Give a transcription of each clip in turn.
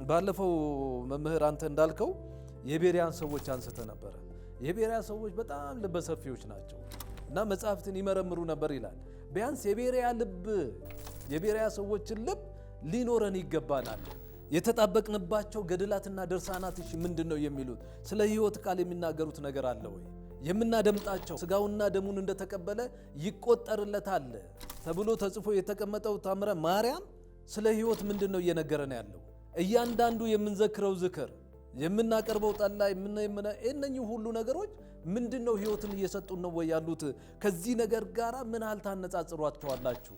ባለፈው መምህር አንተ እንዳልከው የቤሪያን ሰዎች አንስተ ነበር። የቤሪያ ሰዎች በጣም ልበሰፊዎች ናቸው እና መጻሕፍትን ይመረምሩ ነበር ይላል። ቢያንስ የቤሪያ ሰዎችን ልብ ሊኖረን ይገባናል። የተጣበቅንባቸው ገድላትና ድርሳናት ምንድነው የሚሉት? ስለ ሕይወት ቃል የሚናገሩት ነገር አለ ወይ? የምናደምጣቸው ስጋውና ደሙን እንደተቀበለ ይቆጠርለታል ተብሎ ተጽፎ የተቀመጠው ታምረ ማርያም ስለ ሕይወት ምንድነው እየነገረን ያለው? እያንዳንዱ የምንዘክረው ዝክር፣ የምናቀርበው ጠላ፣ እነኚህ ሁሉ ነገሮች ምንድነው ሕይወትን እየሰጡን ነው ወይ ያሉት? ከዚህ ነገር ጋር ምን ያህል ታነጻጽሯቸዋላችሁ?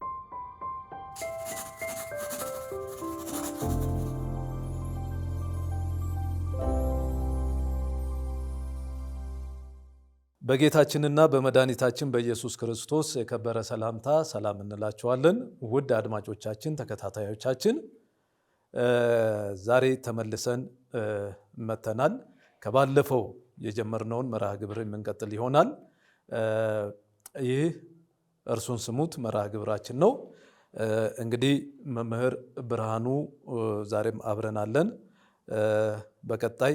በጌታችንና በመድኃኒታችን በኢየሱስ ክርስቶስ የከበረ ሰላምታ ሰላም እንላችኋለን። ውድ አድማጮቻችን፣ ተከታታዮቻችን ዛሬ ተመልሰን መተናል። ከባለፈው የጀመርነውን መርሃ ግብር የምንቀጥል ይሆናል። ይህ እርሱን ስሙት መርሃ ግብራችን ነው። እንግዲህ መምህር ብርሃኑ ዛሬም አብረናለን። በቀጣይ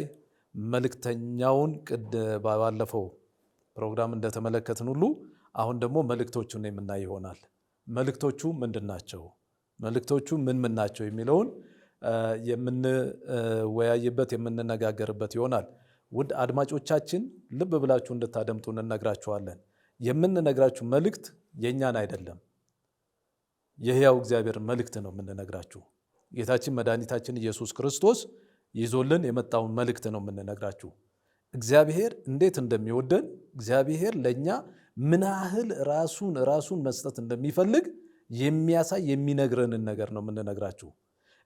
መልእክተኛውን ባለፈው ፕሮግራም እንደተመለከትን ሁሉ አሁን ደግሞ መልእክቶቹን የምናይ ይሆናል። መልእክቶቹ ምንድናቸው? መልእክቶቹ ምን ናቸው የሚለውን የምንወያይበት የምንነጋገርበት ይሆናል። ውድ አድማጮቻችን ልብ ብላችሁ እንድታደምጡ እንነግራችኋለን። የምንነግራችሁ መልእክት የኛን አይደለም፣ የሕያው እግዚአብሔር መልእክት ነው የምንነግራችሁ። ጌታችን መድኃኒታችን ኢየሱስ ክርስቶስ ይዞልን የመጣውን መልእክት ነው የምንነግራችሁ። እግዚአብሔር እንዴት እንደሚወደን፣ እግዚአብሔር ለኛ ምን ያህል ራሱን መስጠት እንደሚፈልግ የሚያሳይ የሚነግረንን ነገር ነው የምንነግራችሁ።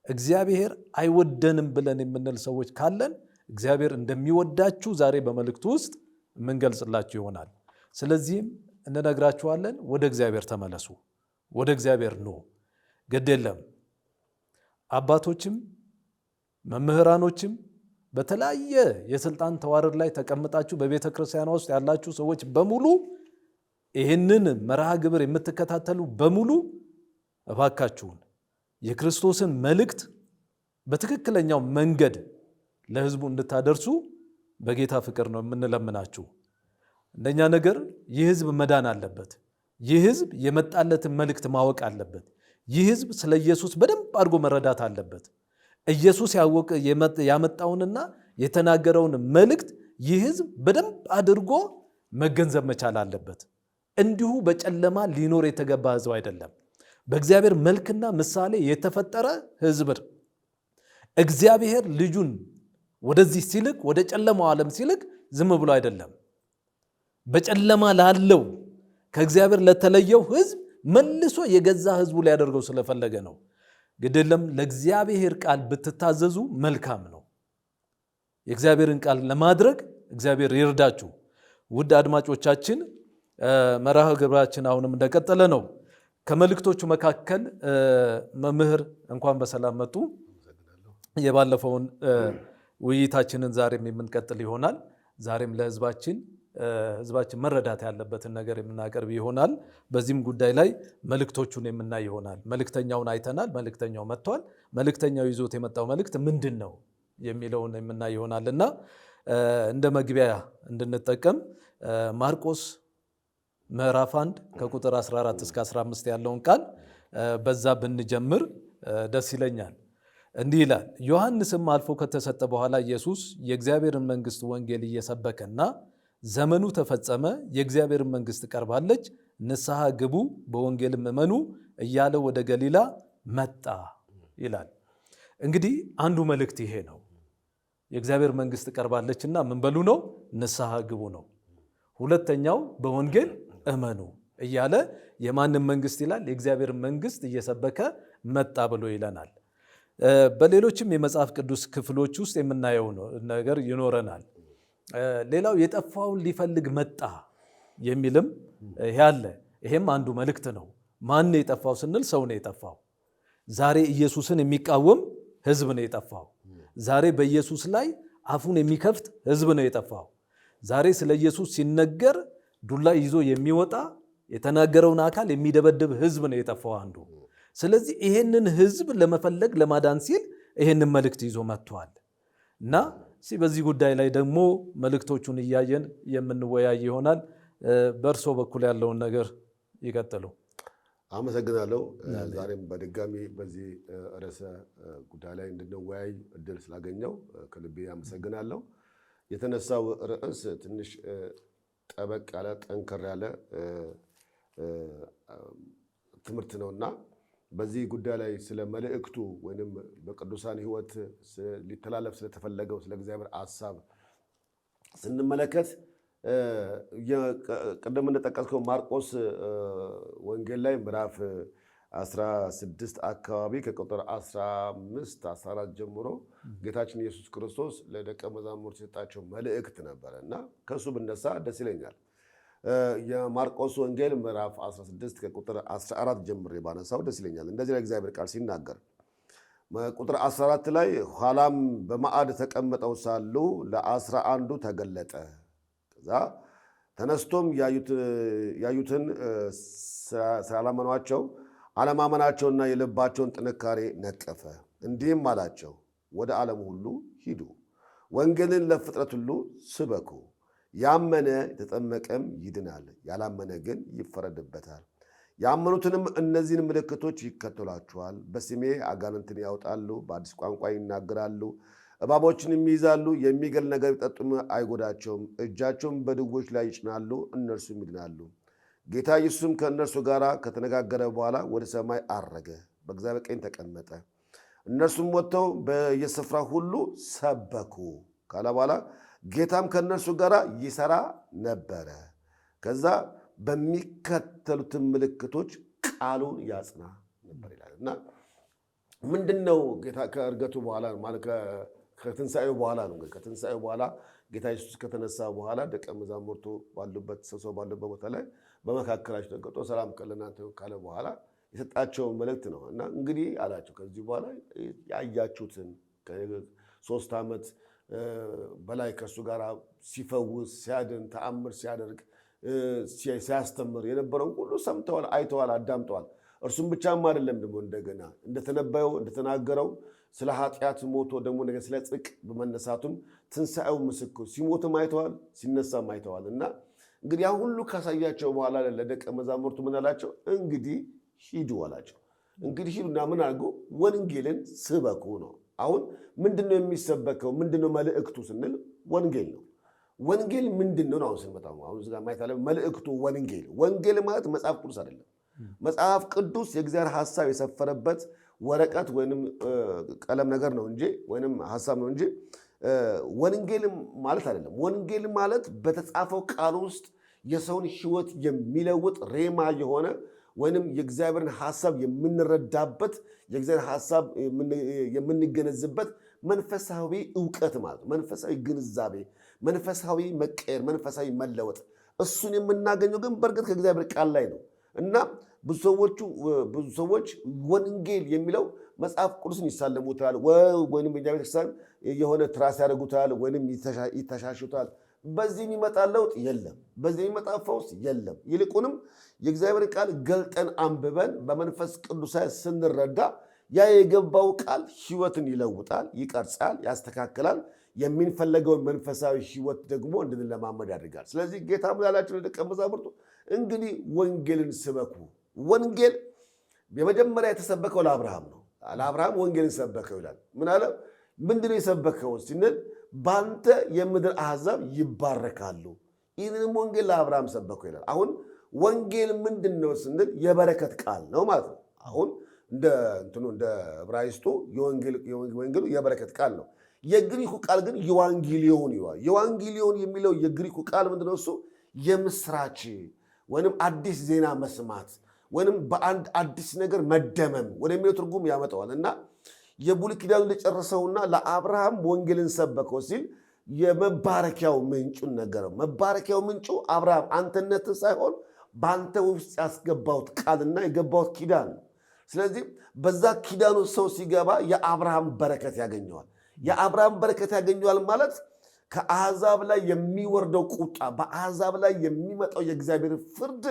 እግዚአብሔር አይወደንም ብለን የምንል ሰዎች ካለን እግዚአብሔር እንደሚወዳችሁ ዛሬ በመልእክቱ ውስጥ የምንገልጽላችሁ ይሆናል። ስለዚህም እንነግራችኋለን። ወደ እግዚአብሔር ተመለሱ፣ ወደ እግዚአብሔር ኑ። ግድ የለም አባቶችም መምህራኖችም በተለያየ የስልጣን ተዋረድ ላይ ተቀምጣችሁ በቤተ ክርስቲያኗ ውስጥ ያላችሁ ሰዎች በሙሉ ይህንን መርሃ ግብር የምትከታተሉ በሙሉ እባካችሁን የክርስቶስን መልእክት በትክክለኛው መንገድ ለሕዝቡ እንድታደርሱ በጌታ ፍቅር ነው የምንለምናችሁ። እንደኛ ነገር ይህ ሕዝብ መዳን አለበት። ይህ ሕዝብ የመጣለትን መልእክት ማወቅ አለበት። ይህ ሕዝብ ስለ ኢየሱስ በደንብ አድርጎ መረዳት አለበት። ኢየሱስ ያመጣውንና የተናገረውን መልእክት ይህ ሕዝብ በደንብ አድርጎ መገንዘብ መቻል አለበት። እንዲሁ በጨለማ ሊኖር የተገባ ሕዝብ አይደለም። በእግዚአብሔር መልክና ምሳሌ የተፈጠረ ሕዝብ። እግዚአብሔር ልጁን ወደዚህ ሲልክ፣ ወደ ጨለማው ዓለም ሲልክ ዝም ብሎ አይደለም። በጨለማ ላለው ከእግዚአብሔር ለተለየው ሕዝብ መልሶ የገዛ ሕዝቡ ሊያደርገው ስለፈለገ ነው። ግድለም ለእግዚአብሔር ቃል ብትታዘዙ መልካም ነው። የእግዚአብሔርን ቃል ለማድረግ እግዚአብሔር ይርዳችሁ። ውድ አድማጮቻችን መርሃ ግብራችን አሁንም እንደቀጠለ ነው። ከመልእክቶቹ መካከል መምህር እንኳን በሰላም መጡ። የባለፈውን ውይይታችንን ዛሬም የምንቀጥል ይሆናል። ዛሬም ለሕዝባችን መረዳት ያለበትን ነገር የምናቀርብ ይሆናል። በዚህም ጉዳይ ላይ መልእክቶቹን የምናይ ይሆናል። መልእክተኛውን አይተናል። መልእክተኛው መጥቷል። መልእክተኛው ይዞት የመጣው መልእክት ምንድን ነው የሚለውን የምናይ ይሆናል እና እንደ መግቢያ እንድንጠቀም ማርቆስ ምዕራፍ 1 ከቁጥር 14 እስከ 15 ያለውን ቃል በዛ ብንጀምር ደስ ይለኛል። እንዲህ ይላል። ዮሐንስም አልፎ ከተሰጠ በኋላ ኢየሱስ የእግዚአብሔርን መንግሥት ወንጌል እየሰበከና ዘመኑ ተፈጸመ፣ የእግዚአብሔር መንግሥት ቀርባለች፣ ንስሐ ግቡ፣ በወንጌልም እመኑ እያለ ወደ ገሊላ መጣ ይላል። እንግዲህ አንዱ መልእክት ይሄ ነው። የእግዚአብሔር መንግሥት ቀርባለችና ምን በሉ ነው? ንስሐ ግቡ ነው። ሁለተኛው በወንጌል እመኑ እያለ የማንም መንግሥት ይላል? የእግዚአብሔር መንግሥት እየሰበከ መጣ ብሎ ይለናል። በሌሎችም የመጽሐፍ ቅዱስ ክፍሎች ውስጥ የምናየው ነገር ይኖረናል። ሌላው የጠፋውን ሊፈልግ መጣ የሚልም ያለ፣ ይሄም አንዱ መልእክት ነው። ማን ነው የጠፋው ስንል ሰው ነው የጠፋው። ዛሬ ኢየሱስን የሚቃወም ሕዝብ ነው የጠፋው። ዛሬ በኢየሱስ ላይ አፉን የሚከፍት ሕዝብ ነው የጠፋው። ዛሬ ስለ ኢየሱስ ሲነገር ዱላ ይዞ የሚወጣ የተናገረውን አካል የሚደበድብ ሕዝብ ነው የጠፋው አንዱ። ስለዚህ ይሄንን ሕዝብ ለመፈለግ ለማዳን ሲል ይሄንን መልእክት ይዞ መጥቷል እና በዚህ ጉዳይ ላይ ደግሞ መልእክቶቹን እያየን የምንወያይ ይሆናል። በእርሶ በኩል ያለውን ነገር ይቀጥሉ። አመሰግናለሁ። ዛሬም በድጋሚ በዚህ ርዕሰ ጉዳይ ላይ እንድንወያይ እድል ስላገኘው ከልቤ አመሰግናለሁ። የተነሳው ርዕስ ትንሽ ጠበቅ ያለ ጠንከር ያለ ትምህርት ነውና በዚህ ጉዳይ ላይ ስለ መልእክቱ ወይንም በቅዱሳን ሕይወት ሊተላለፍ ስለተፈለገው ስለ እግዚአብሔር ሐሳብ ስንመለከት ቀደም እንደጠቀስከው ማርቆስ ወንጌል ላይ ምዕራፍ 16 አካባቢ ከቁጥር 15 14 ጀምሮ ጌታችን ኢየሱስ ክርስቶስ ለደቀ መዛሙርት የሰጣቸው መልእክት ነበርና ከሱ ብነሳ ደስ ይለኛል። የማርቆስ ወንጌል ምዕራፍ 16 ከቁጥር 14 ጀምሬ ባነሳው ደስ ይለኛል። እንደዚህ ላይ እግዚአብሔር ቃል ሲናገር ቁጥር 14 ላይ ኋላም በማዕድ ተቀምጠው ሳሉ ለ11 ተገለጠ። ከዛ ተነስቶም ያዩትን ስላላመኗቸው አለማመናቸውና የልባቸውን ጥንካሬ ነቀፈ። እንዲህም አላቸው፣ ወደ ዓለም ሁሉ ሂዱ፣ ወንጌልን ለፍጥረት ሁሉ ስበኩ። ያመነ የተጠመቀም ይድናል፣ ያላመነ ግን ይፈረድበታል። ያመኑትንም እነዚህን ምልክቶች ይከተሏቸዋል። በስሜ አጋንንትን ያወጣሉ፣ በአዲስ ቋንቋ ይናገራሉ፣ እባቦችንም ይይዛሉ፣ የሚገል ነገር ቢጠጡም አይጎዳቸውም፣ እጃቸውን በድውዮች ላይ ይጭናሉ፣ እነርሱም ይድናሉ። ጌታ ኢየሱስም ከእነርሱ ጋር ከተነጋገረ በኋላ ወደ ሰማይ አረገ፣ በእግዚአብሔር ቀኝ ተቀመጠ። እነርሱም ወጥተው በየስፍራ ሁሉ ሰበኩ ካለ በኋላ ጌታም ከእነርሱ ጋር ይሰራ ነበረ። ከዛ በሚከተሉትን ምልክቶች ቃሉን ያጽና ነበር ይላል እና ምንድነው ጌታ ከእርገቱ በኋላ ማለት ከትንሣኤው በኋላ ነው። ከትንሣኤው በኋላ ጌታ ኢየሱስ ከተነሳ በኋላ ደቀ መዛሙርቱ ባሉበት ሰው ባሉበት ቦታ ላይ በመካከላቸው ተቀምጦ ሰላም ለእናንተ ካለ በኋላ የሰጣቸውን መልእክት ነው እና እንግዲህ አላቸው ከዚህ በኋላ ያያችሁትን ከ3 ዓመት በላይ ከእሱ ጋር ሲፈውስ ሲያድን ተአምር ሲያደርግ ሲያስተምር የነበረውን ሁሉ ሰምተዋል፣ አይተዋል፣ አዳምጠዋል። እርሱም ብቻም አይደለም ደግሞ እንደገና እንደተነበየው እንደተናገረው ስለ ኃጢአት ሞቶ ደግሞ ነገር ስለ ጽድቅ በመነሳቱም ትንሣኤው ምስክር ሲሞትም አይተዋል፣ ሲነሳም አይተዋል። እና እንግዲህ ያ ሁሉ ካሳያቸው በኋላ ለደቀ መዛሙርቱ ምን አላቸው? እንግዲህ ሂዱ አላቸው። እንግዲህ ሂዱና ምን አድርጉ? ወንጌልን ስበኩ ነው። አሁን ምንድነው የሚሰበከው? ምንድነው መልእክቱ ስንል ወንጌል ነው። ወንጌል ምንድነው? አሁን ስንመጣ አሁን እዚህ ጋር ማየት አለ መልእክቱ ወንጌል ማለት መጽሐፍ ቅዱስ አይደለም። መጽሐፍ ቅዱስ የእግዚአብሔር ሐሳብ የሰፈረበት ወረቀት ወይንም ቀለም ነገር ነው እንጂ ወይንም ሐሳብ ነው እንጂ ወንጌል ማለት አይደለም። ወንጌል ማለት በተጻፈው ቃል ውስጥ የሰውን ሕይወት የሚለውጥ ሬማ የሆነ ወይንም የእግዚአብሔርን ሐሳብ የምንረዳበት የእግዚአብሔር ሐሳብ የምንገነዝበት መንፈሳዊ ዕውቀት ማለት ነው። መንፈሳዊ ግንዛቤ፣ መንፈሳዊ መቀየር፣ መንፈሳዊ መለወጥ እሱን የምናገኘው ግን በእርግጥ ከእግዚአብሔር ቃል ላይ ነው እና ብዙ ሰዎች ወንጌል የሚለው መጽሐፍ ቅዱስን ይሳለሙታል ወይንም በእኛ ቤተክርስቲያን የሆነ ትራስ ያደርጉታል ወይንም ይተሻሹታል። በዚህ የሚመጣ ለውጥ የለም። በዚህ የሚመጣ ፈውስ የለም። ይልቁንም የእግዚአብሔር ቃል ገልጠን አንብበን በመንፈስ ቅዱስ ስንረዳ ያ የገባው ቃል ሕይወትን ይለውጣል፣ ይቀርጻል፣ ያስተካክላል። የሚንፈለገውን መንፈሳዊ ሕይወት ደግሞ እንድንለማመድ ያደርጋል። ስለዚህ ጌታ ምን ያላቸው ለደቀ መዛሙርቱ እንግዲህ ወንጌልን ስበኩ። ወንጌል የመጀመሪያ የተሰበከው ለአብርሃም ነው። ለአብርሃም ወንጌልን ሰበከው ይላል። ምን አለ? ምንድነው የሰበከው ስንል ባንተ የምድር አሕዛብ ይባረካሉ። ይህንንም ወንጌል ለአብርሃም ሰበከው ይላል። አሁን ወንጌል ምንድነው ስንል የበረከት ቃል ነው ማለት ነው። አሁን እንደ ዕብራይስጡ የወንጌሉ የበረከት ቃል ነው። የግሪኩ ቃል ግን የዋንጌሊዮን ይዋል። የዋንጌሊዮን የሚለው የግሪኩ ቃል ምንድነው? እሱ የምስራች ወይንም አዲስ ዜና መስማት ወይንም በአንድ አዲስ ነገር መደመም ወደሚለው ትርጉም ያመጣዋል እና የብሉይ ኪዳን እንደጨረሰውና ለአብርሃም ወንጌልን ሰበከው ሲል የመባረኪያው ምንጩን ነገረው። መባረኪያው ምንጩ አብርሃም አንተነትን ሳይሆን በአንተ ውስጥ ያስገባውት ቃልና የገባውት ኪዳን ነው። ስለዚህ በዛ ኪዳኑ ሰው ሲገባ የአብርሃም በረከት ያገኘዋል። የአብርሃም በረከት ያገኘዋል ማለት ከአሕዛብ ላይ የሚወርደው ቁጣ፣ በአሕዛብ ላይ የሚመጣው የእግዚአብሔር ፍርድ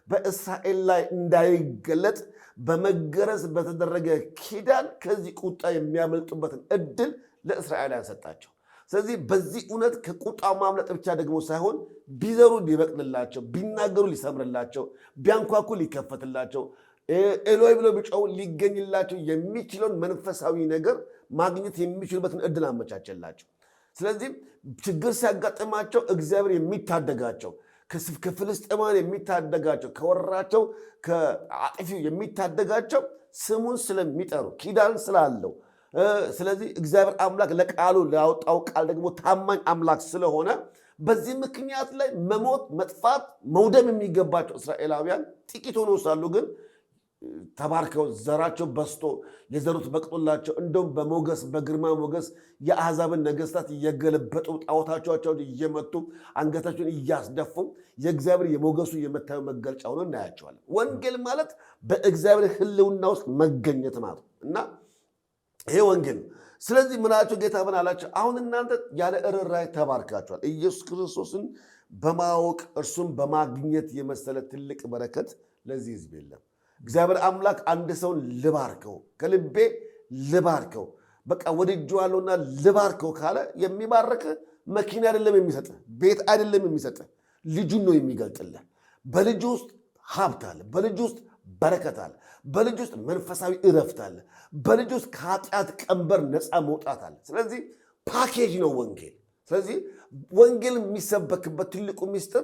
በእስራኤል ላይ እንዳይገለጥ በመገረዝ በተደረገ ኪዳን ከዚህ ቁጣ የሚያመልጡበትን እድል ለእስራኤላውያን ሰጣቸው። ስለዚህ በዚህ እውነት ከቁጣው ማምለጥ ብቻ ደግሞ ሳይሆን ቢዘሩ ሊበቅልላቸው፣ ቢናገሩ ሊሰምርላቸው፣ ቢያንኳኩ ሊከፈትላቸው፣ ኤሎይ ብለው ቢጮሁ ሊገኝላቸው የሚችለውን መንፈሳዊ ነገር ማግኘት የሚችሉበትን እድል አመቻቸላቸው። ስለዚህ ችግር ሲያጋጥማቸው እግዚአብሔር የሚታደጋቸው፣ ከፍልስጤማውያን የሚታደጋቸው፣ ከወረራቸው ከአጥፊው የሚታደጋቸው ስሙን ስለሚጠሩ ኪዳን ስላለው፣ ስለዚህ እግዚአብሔር አምላክ ለቃሉ ላወጣው ቃል ደግሞ ታማኝ አምላክ ስለሆነ በዚህ ምክንያት ላይ መሞት፣ መጥፋት፣ መውደም የሚገባቸው እስራኤላውያን ጥቂት ሆነው ሳሉ ግን ተባርከው ዘራቸው በስቶ የዘሩት በቅጦላቸው እንደውም በሞገስ በግርማ ሞገስ የአሕዛብን ነገሥታት እየገለበጡ ጣዖታቸውን እየመቱ አንገታቸውን እያስደፉ የእግዚአብሔር የሞገሱ የመታየው መገለጫ ሆኖ እናያቸዋለን። ወንጌል ማለት በእግዚአብሔር ሕልውና ውስጥ መገኘት ማለት እና ይሄ ወንጌል ነው። ስለዚህ ምናቸው ጌታ ምን አላቸው? አሁን እናንተ ያለ ርኅራኄ ተባርካችኋል። ኢየሱስ ክርስቶስን በማወቅ እርሱን በማግኘት የመሰለ ትልቅ በረከት ለዚህ ሕዝብ የለም። እግዚአብሔር አምላክ አንድ ሰውን ልባርከው፣ ከልቤ ልባርከው፣ በቃ ወድጄዋለሁና ልባርከው ካለ የሚባርክ መኪና አይደለም የሚሰጥህ፣ ቤት አይደለም የሚሰጥህ፣ ልጁን ነው የሚገልጥልህ። በልጁ ውስጥ ሀብት አለ፣ በልጁ ውስጥ በረከት አለ፣ በልጁ ውስጥ መንፈሳዊ እረፍት አለ፣ በልጁ ውስጥ ከኃጢአት ቀንበር ነፃ መውጣት አለ። ስለዚህ ፓኬጅ ነው ወንጌል። ስለዚህ ወንጌል የሚሰበክበት ትልቁ ሚስጥር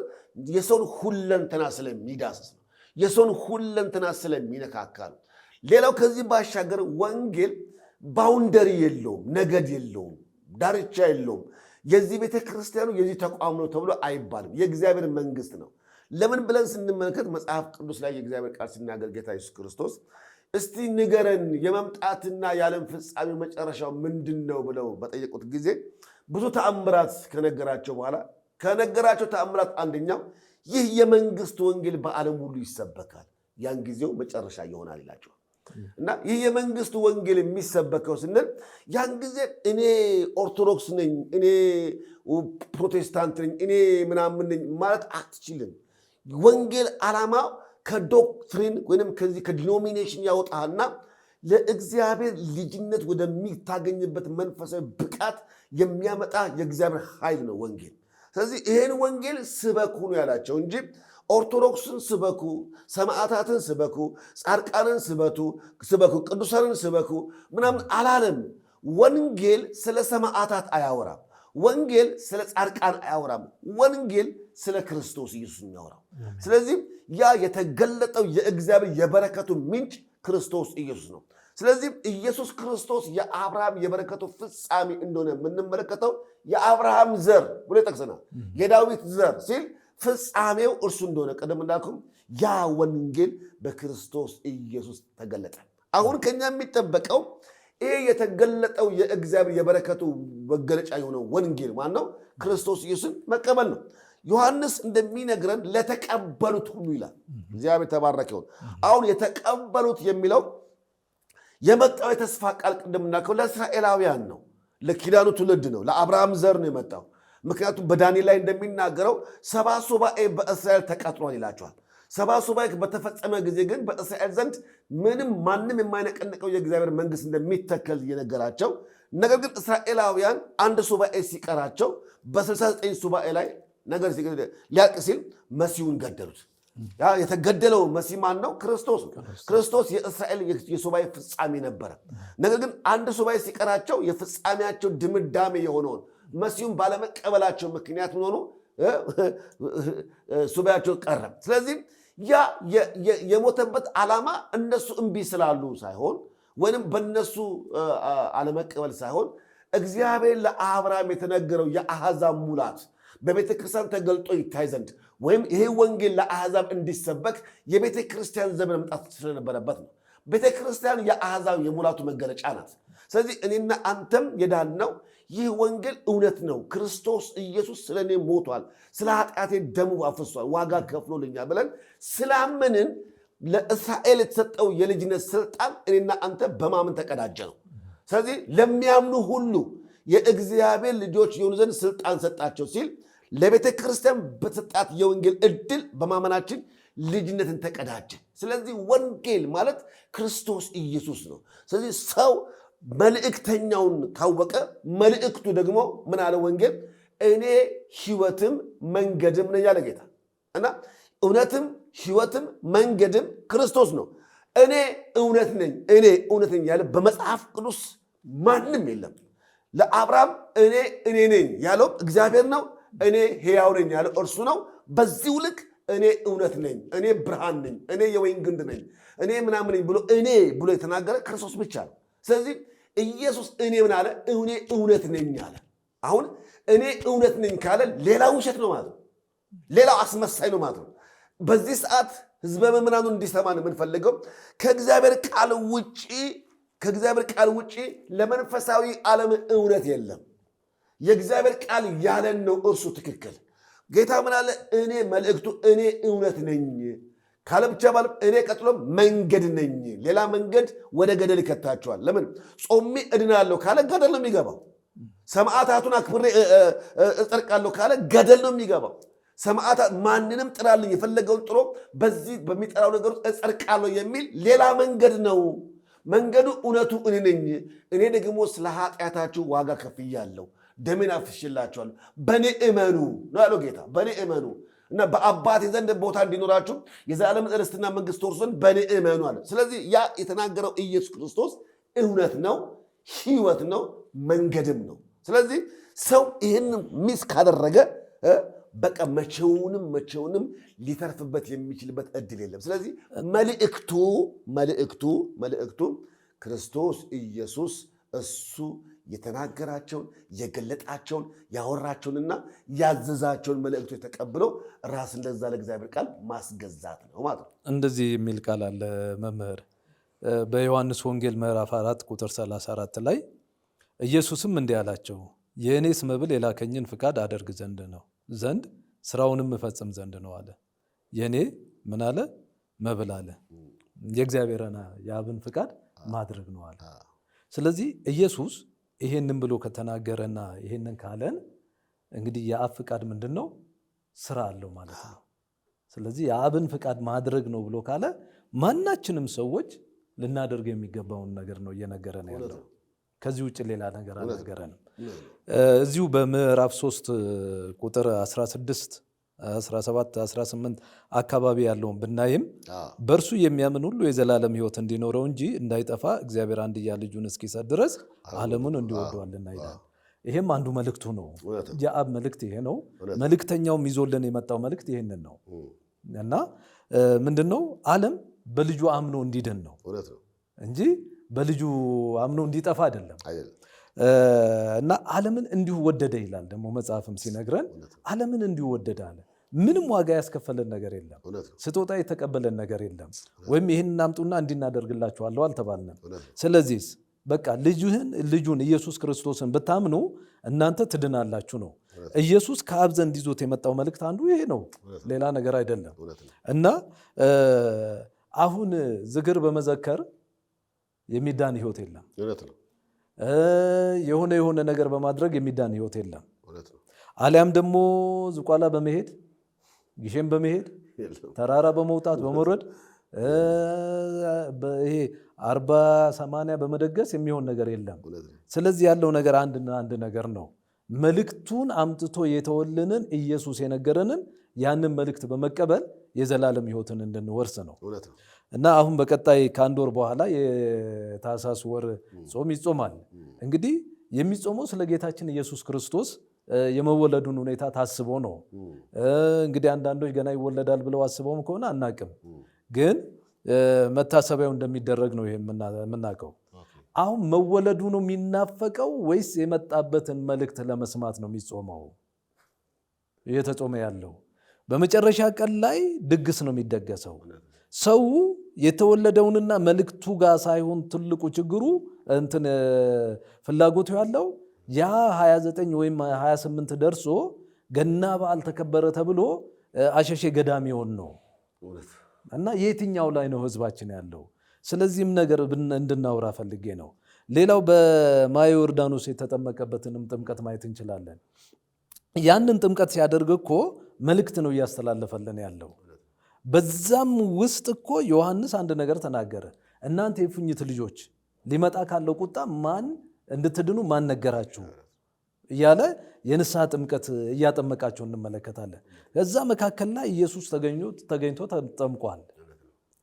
የሰውን ሁለንተና ስለሚዳስስ ነው። የሰውን ሁለንተና ስለሚነካካ ነው። ሌላው ከዚህ ባሻገር ወንጌል ባውንደሪ የለውም፣ ነገድ የለውም፣ ዳርቻ የለውም። የዚህ ቤተ ክርስቲያኑ የዚህ ተቋም ነው ተብሎ አይባልም። የእግዚአብሔር መንግስት ነው። ለምን ብለን ስንመለከት መጽሐፍ ቅዱስ ላይ የእግዚአብሔር ቃል ሲናገር ጌታ ኢየሱስ ክርስቶስ እስቲ ንገረን የመምጣትና የዓለም ፍጻሜ መጨረሻው ምንድን ነው ብለው በጠየቁት ጊዜ ብዙ ተአምራት ከነገራቸው በኋላ ከነገራቸው ተአምራት አንደኛው ይህ የመንግስት ወንጌል በዓለም ሁሉ ይሰበካል፣ ያን ጊዜው መጨረሻ ይሆናል ይላቸዋል። እና ይህ የመንግስት ወንጌል የሚሰበከው ስንል ያን ጊዜ እኔ ኦርቶዶክስ ነኝ፣ እኔ ፕሮቴስታንት ነኝ፣ እኔ ምናምን ነኝ ማለት አትችልም። ወንጌል ዓላማው ከዶክትሪን ወይም ከዚህ ከዲኖሚኔሽን ያወጣና ለእግዚአብሔር ልጅነት ወደሚታገኝበት መንፈሳዊ ብቃት የሚያመጣ የእግዚአብሔር ኃይል ነው ወንጌል። ስለዚህ ይሄን ወንጌል ስበኩ ነው ያላቸው እንጂ ኦርቶዶክስን ስበኩ፣ ሰማዕታትን ስበኩ፣ ጻድቃንን ስበኩ፣ ቅዱሳንን ስበኩ ምናምን አላለም። ወንጌል ስለ ሰማዕታት አያወራም። ወንጌል ስለ ጻድቃን አያወራም። ወንጌል ስለ ክርስቶስ ኢየሱስ የሚያወራው። ስለዚህ ያ የተገለጠው የእግዚአብሔር የበረከቱ ምንጭ ክርስቶስ ኢየሱስ ነው። ስለዚህ ኢየሱስ ክርስቶስ የአብርሃም የበረከቱ ፍጻሜ እንደሆነ የምንመለከተው የአብርሃም ዘር ብሎ ይጠቅሰናል። የዳዊት ዘር ሲል ፍጻሜው እርሱ እንደሆነ ቀደም እንዳልኩም ያ ወንጌል በክርስቶስ ኢየሱስ ተገለጠ። አሁን ከኛ የሚጠበቀው ይሄ የተገለጠው የእግዚአብሔር የበረከቱ መገለጫ የሆነው ወንጌል ማን ነው? ክርስቶስ ኢየሱስን መቀበል ነው። ዮሐንስ እንደሚነግረን ለተቀበሉት ሁሉ ይላል። እግዚአብሔር ተባረከ ይሁን። አሁን የተቀበሉት የሚለው የመጣው የተስፋ ቃል ቅድም እንዳልከው ለእስራኤላውያን ነው፣ ለኪዳኑ ትውልድ ነው፣ ለአብርሃም ዘር ነው የመጣው። ምክንያቱም በዳንኤል ላይ እንደሚናገረው 70 ሱባኤ በእስራኤል ተቀጥሯል ይላቸዋል። 70 ሱባኤ በተፈጸመ ጊዜ ግን በእስራኤል ዘንድ ምንም ማንም የማይነቀንቀው የእግዚአብሔር መንግስት እንደሚተከል እየነገራቸው፣ ነገር ግን እስራኤላውያን አንድ ሱባኤ ሲቀራቸው በ69 ሱባኤ ላይ ነገር ሊያልቅ ሲል መሲሁን ገደሉት። ያ የተገደለው መሲህ ማን ነው? ክርስቶስ ነው። ክርስቶስ የእስራኤል የሱባኤ ፍጻሜ ነበረ። ነገር ግን አንድ ሱባኤ ሲቀራቸው የፍጻሜያቸው ድምዳሜ የሆነውን መሲሁን ባለመቀበላቸው ምክንያት ምን ሆኑ? ሱባኤያቸው ቀረ። ስለዚህ ያ የሞተበት ዓላማ እነሱ እምቢ ስላሉ ሳይሆን ወይንም በእነሱ አለመቀበል ሳይሆን እግዚአብሔር ለአብርሃም የተነገረው የአሕዛብ ሙላት በቤተ ክርስቲያን ተገልጦ ይታይ ዘንድ ወይም ይሄ ወንጌል ለአሕዛብ እንዲሰበክ የቤተ ክርስቲያን ዘመን መምጣት ስለነበረበት ነው። ቤተ ክርስቲያን የአሕዛብ የሙላቱ መገለጫ ናት። ስለዚህ እኔና አንተም የዳነው ይህ ወንጌል እውነት ነው፣ ክርስቶስ ኢየሱስ ስለ እኔ ሞቷል፣ ስለ ኃጢአቴ ደሙ አፍሷል፣ ዋጋ ከፍሎልኛል ብለን ስላመንን ለእስራኤል የተሰጠው የልጅነት ስልጣን እኔና አንተ በማመን ተቀዳጀ ነው። ስለዚህ ለሚያምኑ ሁሉ የእግዚአብሔር ልጆች የሆኑ ዘንድ ስልጣን ሰጣቸው ሲል ለቤተ ክርስቲያን በተሰጣት የወንጌል ዕድል በማመናችን ልጅነትን ተቀዳጀ። ስለዚህ ወንጌል ማለት ክርስቶስ ኢየሱስ ነው። ስለዚህ ሰው መልእክተኛውን ካወቀ መልእክቱ ደግሞ ምን አለ ወንጌል? እኔ ሕይወትም መንገድም ነኝ ያለ ጌታ እና እውነትም ሕይወትም መንገድም ክርስቶስ ነው። እኔ እውነት ነኝ፣ እኔ እውነት ነኝ ያለ በመጽሐፍ ቅዱስ ማንም የለም። ለአብርሃም እኔ ነኝ ያለው እግዚአብሔር ነው። እኔ ሕያው ነኝ ያለው እርሱ ነው። በዚሁ ልክ እኔ እውነት ነኝ፣ እኔ ብርሃን ነኝ፣ እኔ የወይን ግንድ ነኝ፣ እኔ ምናምን ነኝ ብሎ የተናገረ ክርስቶስ ብቻ ነው። ስለዚህ ኢየሱስ እኔ ምን አለ? እኔ እውነት ነኝ አለ። አሁን እኔ እውነት ነኝ ካለ ሌላው ውሸት ነው ማለት ነው። ሌላው አስመሳይ ነው ማለት ነው። በዚህ ሰዓት ህዝበ ምዕመናኑን እንዲሰማን የምንፈልገው ከእግዚአብሔር ቃል ውጪ ለመንፈሳዊ ዓለም እውነት የለም። የእግዚአብሔር ቃል ያለን ነው እርሱ ትክክል። ጌታ ምን አለ? እኔ መልእክቱ እኔ እውነት ነኝ ካለ ብቻ ባለም እኔ ቀጥሎ መንገድ ነኝ። ሌላ መንገድ ወደ ገደል ይከታቸዋል። ለምን? ጾሜ እድናለሁ ካለ ገደል ነው የሚገባው። ሰማዕታቱን አክብሬ እጸድቃለሁ ካለ ገደል ነው የሚገባው። ሰማዕታት ማንንም ጥራልኝ የፈለገውን ጥሮ በዚህ በሚጠራው ነገር ውስጥ እጸድቃለሁ የሚል ሌላ መንገድ ነው። መንገዱ እውነቱ እኔ ነኝ። እኔ ደግሞ ስለ ኃጢአታችሁ ዋጋ ከፍያለሁ፣ ደሜን አፍስሼላችኋለሁ፣ በእኔ እመኑ ነው ያለው ጌታ። በእኔ እመኑ እና በአባቴ ዘንድ ቦታ እንዲኖራችሁ የዘላለም ርስትና መንግሥት ትወርሱ ዘንድ በእኔ እመኑ አለ። ስለዚህ ያ የተናገረው ኢየሱስ ክርስቶስ እውነት ነው፣ ሕይወት ነው፣ መንገድም ነው። ስለዚህ ሰው ይህን ሚስ ካደረገ በቃ መቼውንም ሊተርፍበት የሚችልበት እድል የለም። ስለዚህ መልእክቱ ክርስቶስ ኢየሱስ እሱ የተናገራቸውን የገለጣቸውን ያወራቸውንና ያዘዛቸውን መልእክቱ የተቀብለው ራስ እንደዛ ለእግዚአብሔር ቃል ማስገዛት ነው ማለት ነው። እንደዚህ የሚል ቃል አለ መምህር በዮሐንስ ወንጌል ምዕራፍ 4 ቁጥር 34 ላይ ኢየሱስም እንዲህ አላቸው፣ የእኔስ መብል የላከኝን ፍቃድ አደርግ ዘንድ ስራውንም እፈጽም ዘንድ ነው አለ። የእኔ ምን አለ? መብል አለ። የእግዚአብሔርን የአብን ፍቃድ ማድረግ ነው አለ። ስለዚህ ኢየሱስ ይሄንን ብሎ ከተናገረና ይሄንን ካለን እንግዲህ የአብ ፍቃድ ምንድን ነው? ስራ አለው ማለት ነው። ስለዚህ የአብን ፍቃድ ማድረግ ነው ብሎ ካለ ማናችንም ሰዎች ልናደርግ የሚገባውን ነገር ነው እየነገረን ያለው። ከዚህ ውጭ ሌላ ነገር አልነገረንም። እዚሁ በምዕራፍ 3 ቁጥር 16፣ 17፣ 18 አካባቢ ያለውን ብናይም በእርሱ የሚያምን ሁሉ የዘላለም ሕይወት እንዲኖረው እንጂ እንዳይጠፋ እግዚአብሔር አንድያ ልጁን እስኪሰጥ ድረስ ዓለሙን እንዲወደዋልና ይላል። ይሄም አንዱ መልእክቱ ነው። የአብ መልእክት ይሄ ነው። መልእክተኛውም ይዞልን የመጣው መልእክት ይሄንን ነው እና ምንድነው? ዓለም በልጁ አምኖ እንዲድን ነው እንጂ በልጁ አምኖ እንዲጠፋ አይደለም። እና ዓለምን እንዲሁ ወደደ ይላል ደግሞ መጽሐፍም ሲነግረን ዓለምን እንዲሁ ወደደ አለ። ምንም ዋጋ ያስከፈለን ነገር የለም። ስጦታ የተቀበለን ነገር የለም። ወይም ይህን እናምጡና እንዲናደርግላችኋለሁ አልተባልንም። ስለዚህ በቃ ልጁን ኢየሱስ ክርስቶስን ብታምኑ እናንተ ትድናላችሁ ነው። ኢየሱስ ከአብ ዘንድ ይዞት የመጣው መልእክት አንዱ ይሄ ነው፣ ሌላ ነገር አይደለም። እና አሁን ዝክር በመዘከር የሚዳን ህይወት የለም። የሆነ ነገር በማድረግ የሚዳን ህይወት የለም። አሊያም ደግሞ ዝቋላ በመሄድ ግሼን በመሄድ ተራራ በመውጣት በመውረድ ይሄ 40-80 በመደገስ የሚሆን ነገር የለም። ስለዚህ ያለው ነገር አንድ ነገር ነው። መልእክቱን አምጥቶ የተወልንን ኢየሱስ የነገረንን ያንን መልእክት በመቀበል የዘላለም ህይወትን እንድንወርስ ነው። እና አሁን በቀጣይ ከአንድ ወር በኋላ የታኅሳስ ወር ጾም ይጾማል። እንግዲህ የሚጾመው ስለ ጌታችን ኢየሱስ ክርስቶስ የመወለዱን ሁኔታ ታስቦ ነው። እንግዲህ አንዳንዶች ገና ይወለዳል ብለው አስበውም ከሆነ አናቅም፣ ግን መታሰቢያው እንደሚደረግ ነው የምናውቀው። አሁን መወለዱ ነው የሚናፈቀው ወይስ የመጣበትን መልእክት ለመስማት ነው የሚጾመው? እየተጾመ ያለው በመጨረሻ ቀን ላይ ድግስ ነው የሚደገሰው። ሰው የተወለደውንና መልእክቱ ጋር ሳይሆን ትልቁ ችግሩ ፍላጎቱ ያለው ያ 29 ወይም 28 ደርሶ ገና በዓል ተከበረ ተብሎ አሸሼ ገዳሚውን ነው። እና የትኛው ላይ ነው ህዝባችን ያለው? ስለዚህም ነገር እንድናወራ ፈልጌ ነው። ሌላው በማየ ዮርዳኖስ የተጠመቀበትንም ጥምቀት ማየት እንችላለን። ያንን ጥምቀት ሲያደርግ እኮ መልእክት ነው እያስተላለፈልን ያለው። በዛም ውስጥ እኮ ዮሐንስ አንድ ነገር ተናገረ። እናንተ የፉኝት ልጆች ሊመጣ ካለው ቁጣ ማን እንድትድኑ ማን ነገራችሁ እያለ የንስሐ ጥምቀት እያጠመቃቸው እንመለከታለን። ከዛ መካከል ላይ ኢየሱስ ተገኝቶ ተጠምቋል።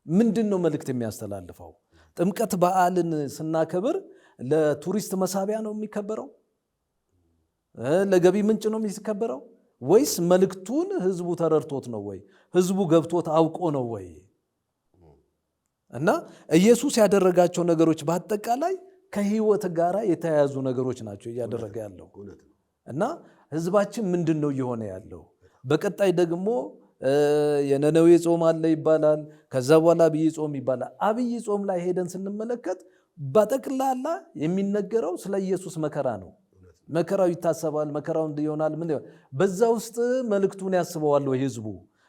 ምንድን ነው መልእክት የሚያስተላልፈው? ጥምቀት በዓልን ስናከብር ለቱሪስት መሳቢያ ነው የሚከበረው? ለገቢ ምንጭ ነው የሚከበረው? ወይስ መልእክቱን ህዝቡ ተረድቶት ነው ወይ? ህዝቡ ገብቶት አውቆ ነው ወይ? እና ኢየሱስ ያደረጋቸው ነገሮች በአጠቃላይ ከህይወት ጋር የተያያዙ ነገሮች ናቸው እያደረገ ያለው። እና ህዝባችን ምንድን ነው እየሆነ ያለው? በቀጣይ ደግሞ የነነዌ ጾም አለ ይባላል። ከዛ በኋላ አብይ ጾም ይባላል። አብይ ጾም ላይ ሄደን ስንመለከት በጠቅላላ የሚነገረው ስለ ኢየሱስ መከራ ነው። መከራው ይታሰባል። መከራው እንዲሆናል ምን በዛ ውስጥ መልእክቱን ያስበዋል ወይ? ህዝቡ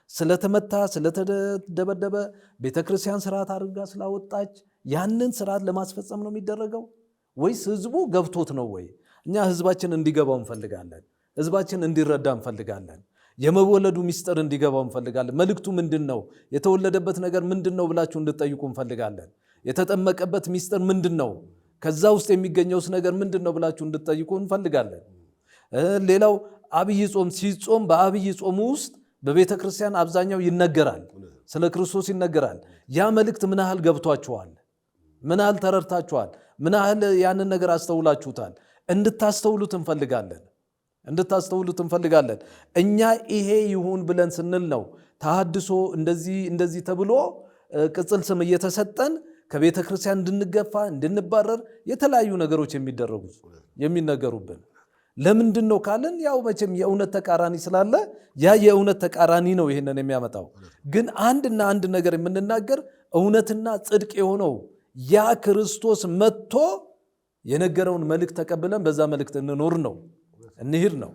ስለተመታ ስለተደበደበ ቤተክርስቲያን ስርዓት አድርጋ ስላወጣች ያንን ስርዓት ለማስፈጸም ነው የሚደረገው ወይስ ህዝቡ ገብቶት ነው ወይ? እኛ ህዝባችን እንዲገባው እንፈልጋለን። ህዝባችን እንዲረዳ እንፈልጋለን። የመወለዱ ሚስጥር እንዲገባው እንፈልጋለን። መልእክቱ ምንድን ነው? የተወለደበት ነገር ምንድን ነው ብላችሁ እንድጠይቁ እንፈልጋለን። የተጠመቀበት ሚስጥር ምንድን ነው? ከዛ ውስጥ የሚገኘውስ ነገር ምንድን ነው ብላችሁ እንድጠይቁ እንፈልጋለን። ሌላው አብይ ጾም ሲጾም በአብይ ጾም ውስጥ በቤተ ክርስቲያን አብዛኛው ይነገራል፣ ስለ ክርስቶስ ይነገራል። ያ መልእክት ምን ያህል ገብቷችኋል? ምን ያህል ተረድታችኋል? ምን ያህል ያንን ነገር አስተውላችሁታል? እንድታስተውሉት እንፈልጋለን። እኛ ይሄ ይሁን ብለን ስንል ነው ተሐድሶ እንደዚህ ተብሎ ቅጽል ስም እየተሰጠን ከቤተ ክርስቲያን እንድንገፋ እንድንባረር የተለያዩ ነገሮች የሚነገሩብን። ለምንድን ነው ካልን ያው መቼም የእውነት ተቃራኒ ስላለ ያ የእውነት ተቃራኒ ነው ይሄንን የሚያመጣው። ግን አንድ ነገር የምንናገር እውነትና ጽድቅ የሆነው ያ ክርስቶስ መጥቶ የነገረውን መልእክት ተቀብለን በዛ መልእክት እንሂድ ነው።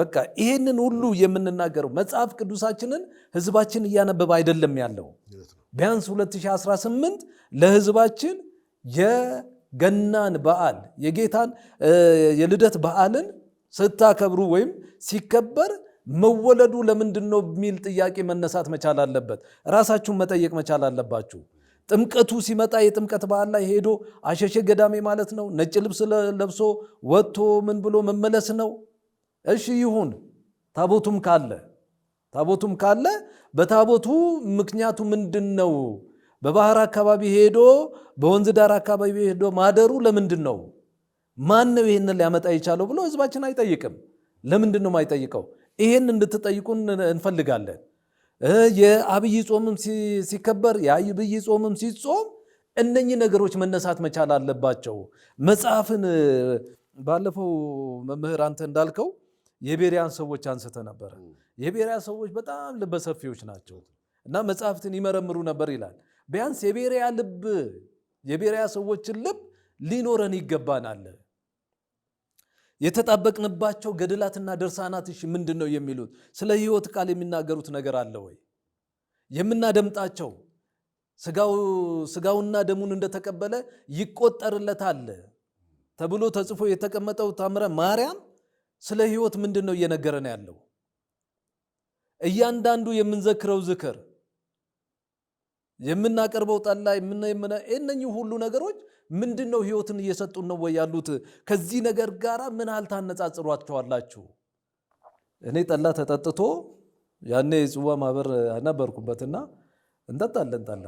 በቃ ይሄንን ሁሉ የምንናገረው መጽሐፍ ቅዱሳችንን ህዝባችን እያነበበ አይደለም ያለው። ቢያንስ 2018 ለህዝባችን የገናን በዓል የጌታን የልደት በዓልን ስታከብሩ ወይም ሲከበር መወለዱ ለምንድን ነው የሚል ጥያቄ መነሳት መቻል አለበት። ራሳችሁን መጠየቅ መቻል አለባችሁ። ጥምቀቱ ሲመጣ የጥምቀት በዓል ላይ ሄዶ አሸሸ ገዳሜ ማለት ነው? ነጭ ልብስ ለብሶ ወጥቶ ምን ብሎ መመለስ ነው? እሺ ይሁን። ታቦቱም ካለ በታቦቱ ምክንያቱ ምንድን ነው? በባህር አካባቢ ሄዶ በወንዝ ዳር አካባቢ ሄዶ ማደሩ ለምንድን ነው? ማን ነው ይሄንን ሊያመጣ የቻለው ብሎ ህዝባችን አይጠይቅም። ለምንድን ነው የማይጠይቀው? ይሄን እንድትጠይቁን እንፈልጋለን። የአብይ ጾምም ሲከበር የአብይ ጾምም ሲጾም እነኚህ ነገሮች መነሳት መቻል አለባቸው። መጽሐፍን ባለፈው መምህር አንተ እንዳልከው የቤሪያን ሰዎች አንስተ ነበረ። የቤሪያ ሰዎች በጣም ልበሰፊዎች ናቸው እና መጽሐፍትን ይመረምሩ ነበር ይላል። ቢያንስ የቤሪያ ሰዎችን ልብ ሊኖረን ይገባናል። የተጣበቅንባቸው ገድላትና ድርሳናት እሺ ምንድን ነው የሚሉት? ስለ ህይወት ቃል የሚናገሩት ነገር አለ ወይ? የምናደምጣቸው ስጋውና ደሙን እንደተቀበለ ይቆጠርለታል ተብሎ ተጽፎ የተቀመጠው ታምረ ማርያም ስለ ህይወት ምንድን ነው እየነገረን ያለው? እያንዳንዱ የምንዘክረው ዝክር፣ የምናቀርበው ጠላ፣ እነኚህ ሁሉ ነገሮች ምንድን ነው ህይወትን እየሰጡን ነው ወይ ያሉት? ከዚህ ነገር ጋር ምን ያህል ታነጻጽሯቸዋላችሁ? እኔ ጠላ ተጠጥቶ ያኔ የጽዋ ማህበር ነበርኩበትና እንጠጣለን ጠላ፣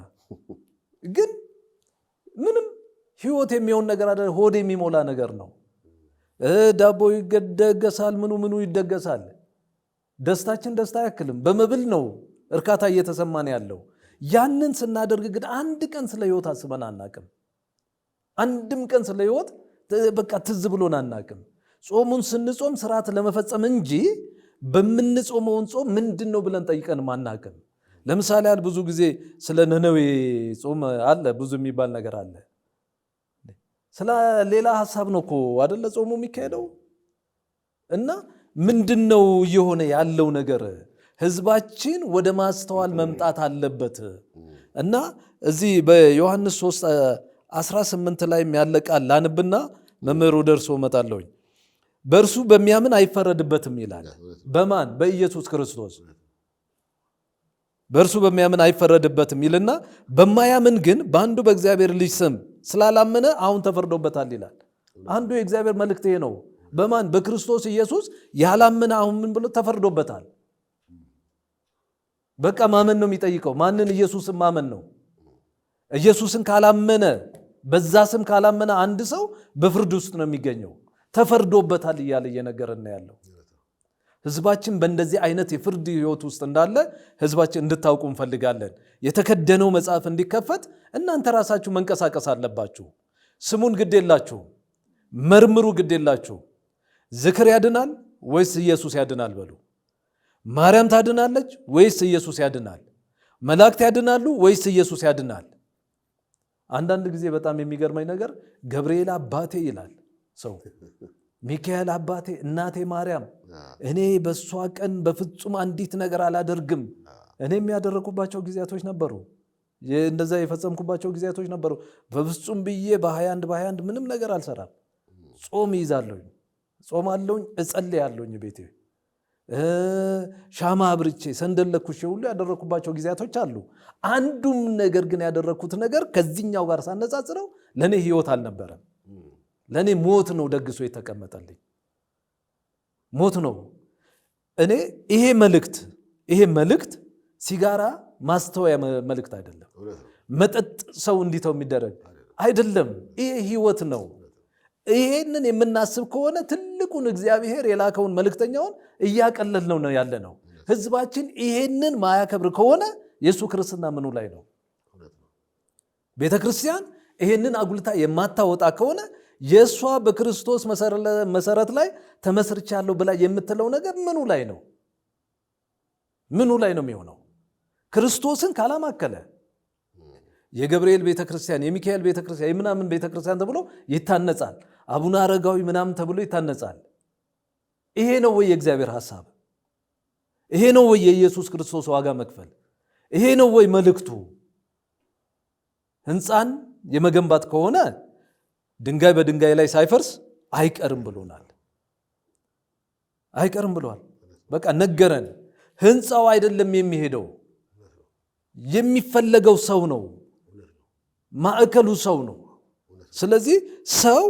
ግን ምንም ህይወት የሚሆን ነገር አይደል። ሆድ የሚሞላ ነገር ነው። ዳቦ ይደገሳል፣ ምኑ ይደገሳል። ደስታችን ደስታ አያክልም። በመብል ነው እርካታ እየተሰማን ያለው። ያንን ስናደርግ ግን አንድ ቀን ስለ ህይወት አስበን አናቅም። አንድም ቀን ስለ ህይወት በቃ ትዝ ብሎን አናቅም። ጾሙን ስንጾም ስርዓት ለመፈጸም እንጂ በምንጾመውን ጾም ምንድን ነው ብለን ጠይቀን አናቅም። ለምሳሌ ብዙ ጊዜ ስለ ነነዌ ጾም አለ፣ ብዙ የሚባል ነገር አለ። ስለ ሌላ ሐሳብ ነው እኮ አይደለ ጾሙ የሚካሄደው። እና ምንድነው እየሆነ ያለው ነገር? ህዝባችን ወደ ማስተዋል መምጣት አለበት። እና እዚህ በዮሐንስ 18 ላይ ያለቃል ላንብና መምህሩ ደርሶ እመጣለሁኝ። በእርሱ በሚያምን አይፈረድበትም ይላል። በማን? በኢየሱስ ክርስቶስ በእርሱ በሚያምን አይፈረድበትም ይልና በማያምን ግን በአንዱ በእግዚአብሔር ልጅ ስም ስላላመነ አሁን ተፈርዶበታል ይላል። አንዱ የእግዚአብሔር መልእክት ይሄ ነው። በማን? በክርስቶስ ኢየሱስ ያላመነ አሁን ምን ብሎ ተፈርዶበታል። በቃ ማመን ነው የሚጠይቀው። ማንን? ኢየሱስን ማመን ነው። ኢየሱስን ካላመነ፣ በዛ ስም ካላመነ አንድ ሰው በፍርድ ውስጥ ነው የሚገኘው። ተፈርዶበታል እያለ እየነገረን ያለው ህዝባችን በእንደዚህ አይነት የፍርድ ህይወት ውስጥ እንዳለ ህዝባችን እንድታውቁ እንፈልጋለን። የተከደነው መጽሐፍ እንዲከፈት እናንተ ራሳችሁ መንቀሳቀስ አለባችሁ። ስሙን ግድ የላችሁ፣ መርምሩ፣ ግድ የላችሁ። ዝክር ያድናል ወይስ ኢየሱስ ያድናል በሉ። ማርያም ታድናለች ወይስ ኢየሱስ ያድናል? መላእክት ያድናሉ ወይስ ኢየሱስ ያድናል? አንዳንድ ጊዜ በጣም የሚገርመኝ ነገር ገብርኤል አባቴ ይላል ሰው፣ ሚካኤል አባቴ፣ እናቴ ማርያም፣ እኔ በእሷ ቀን በፍጹም አንዲት ነገር አላደርግም። እኔም ያደረኩባቸው ጊዜያቶች ነበሩ፣ እንደዛ የፈጸምኩባቸው ጊዜያቶች ነበሩ። በፍጹም ብዬ በ21 ምንም ነገር አልሰራም። ጾም ይዛለሁኝ፣ ጾም አለሁኝ፣ እጸልያለሁኝ ቤቴ ሻማ አብርቼ ሰንደል ለኩሼ ሁሉ ያደረኩባቸው ጊዜያቶች አሉ። አንዱም ነገር ግን ያደረኩት ነገር ከዚህኛው ጋር ሳነጻጽረው ለእኔ ህይወት አልነበረም። ለእኔ ሞት ነው ደግሶ የተቀመጠልኝ፣ ሞት ነው። እኔ ይሄ መልእክት ሲጋራ ማስተወያ መልእክት አይደለም። መጠጥ ሰው እንዲተው የሚደረግ አይደለም። ይሄ ህይወት ነው። ይሄንን የምናስብ ከሆነ ትልቁን እግዚአብሔር የላከውን መልእክተኛውን እያቀለል ነው ያለ ነው። ህዝባችን ይሄንን ማያከብር ከሆነ የእሱ ክርስትና ምኑ ላይ ነው? ቤተ ክርስቲያን ይሄንን አጉልታ የማታወጣ ከሆነ የእሷ በክርስቶስ መሰረት ላይ ተመስርቻለሁ ብላ የምትለው ነገር ምኑ ላይ ነው? ምኑ ላይ ነው የሚሆነው? ክርስቶስን ካላማከለ የገብርኤል ቤተክርስቲያን፣ የሚካኤል ቤተክርስቲያን፣ የምናምን ቤተክርስቲያን ተብሎ ይታነጻል። አቡነ አረጋዊ ምናምን ተብሎ ይታነጻል። ይሄ ነው ወይ የእግዚአብሔር ሐሳብ? ይሄ ነው ወይ የኢየሱስ ክርስቶስ ዋጋ መክፈል? ይሄ ነው ወይ መልእክቱ? ህንፃን የመገንባት ከሆነ ድንጋይ በድንጋይ ላይ ሳይፈርስ አይቀርም ብሎናል። አይቀርም ብሏል። በቃ ነገረን። ህንፃው አይደለም የሚሄደው፣ የሚፈለገው ሰው ነው። ማዕከሉ ሰው ነው። ስለዚህ ሰው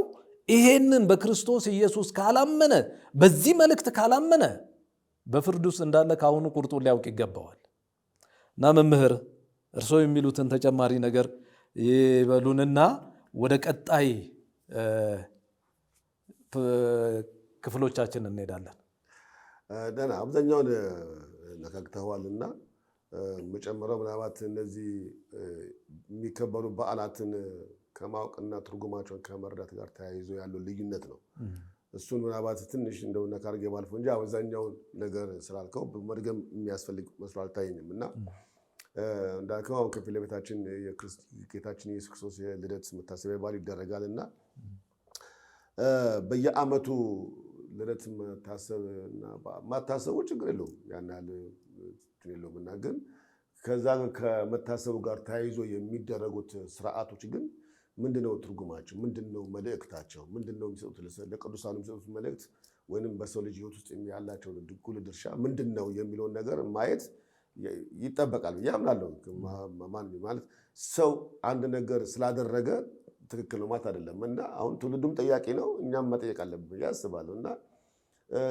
ይሄንን በክርስቶስ ኢየሱስ ካላመነ፣ በዚህ መልእክት ካላመነ በፍርድ ውስጥ እንዳለ ካሁኑ ቁርጡን ሊያውቅ ይገባዋል። እና መምህር እርስዎ የሚሉትን ተጨማሪ ነገር ይበሉንና ወደ ቀጣይ ክፍሎቻችን እንሄዳለን። ደህና አብዛኛውን ነካክተዋልና መጨመሪያው ምናልባት እነዚህ የሚከበሩ በዓላትን ከማወቅና ትርጉማቸውን ከመረዳት ጋር ተያይዞ ያለው ልዩነት ነው። እሱን ምናልባት ትንሽ እንደው ነካርጌ ማልፎ እንጂ አብዛኛውን ነገር ስላልከው መድገም የሚያስፈልግ መስሎ አልታየኝም። እና እንዳልከው አሁን ከፊት ለፊታችን የጌታችን ኢየሱስ ክርስቶስ የልደት መታሰቢያ በዓል ይደረጋል እና በየዓመቱ ልደት ማታሰቡ ችግር የለውም፣ ያን ያህል የለውም እና ግን ከዛ ከመታሰቡ ጋር ተያይዞ የሚደረጉት ስርዓቶች ግን ምንድነው ትርጉማቸው? ምንድነው መልእክታቸው? ምንድነው የሚሰጡት ለቅዱሳኑ የሚሰጡት መልእክት ወይንም በሰው ልጅ ሕይወት ውስጥ ያላቸው ድጉል ድርሻ ምንድነው የሚለውን ነገር ማየት ይጠበቃል ብዬ አምናለሁ። ማለት ሰው አንድ ነገር ስላደረገ ትክክል ነው ማለት አይደለም እና አሁን ትውልዱም ጠያቂ ነው፣ እኛም መጠየቅ አለብን ብዬ አስባለሁ። እና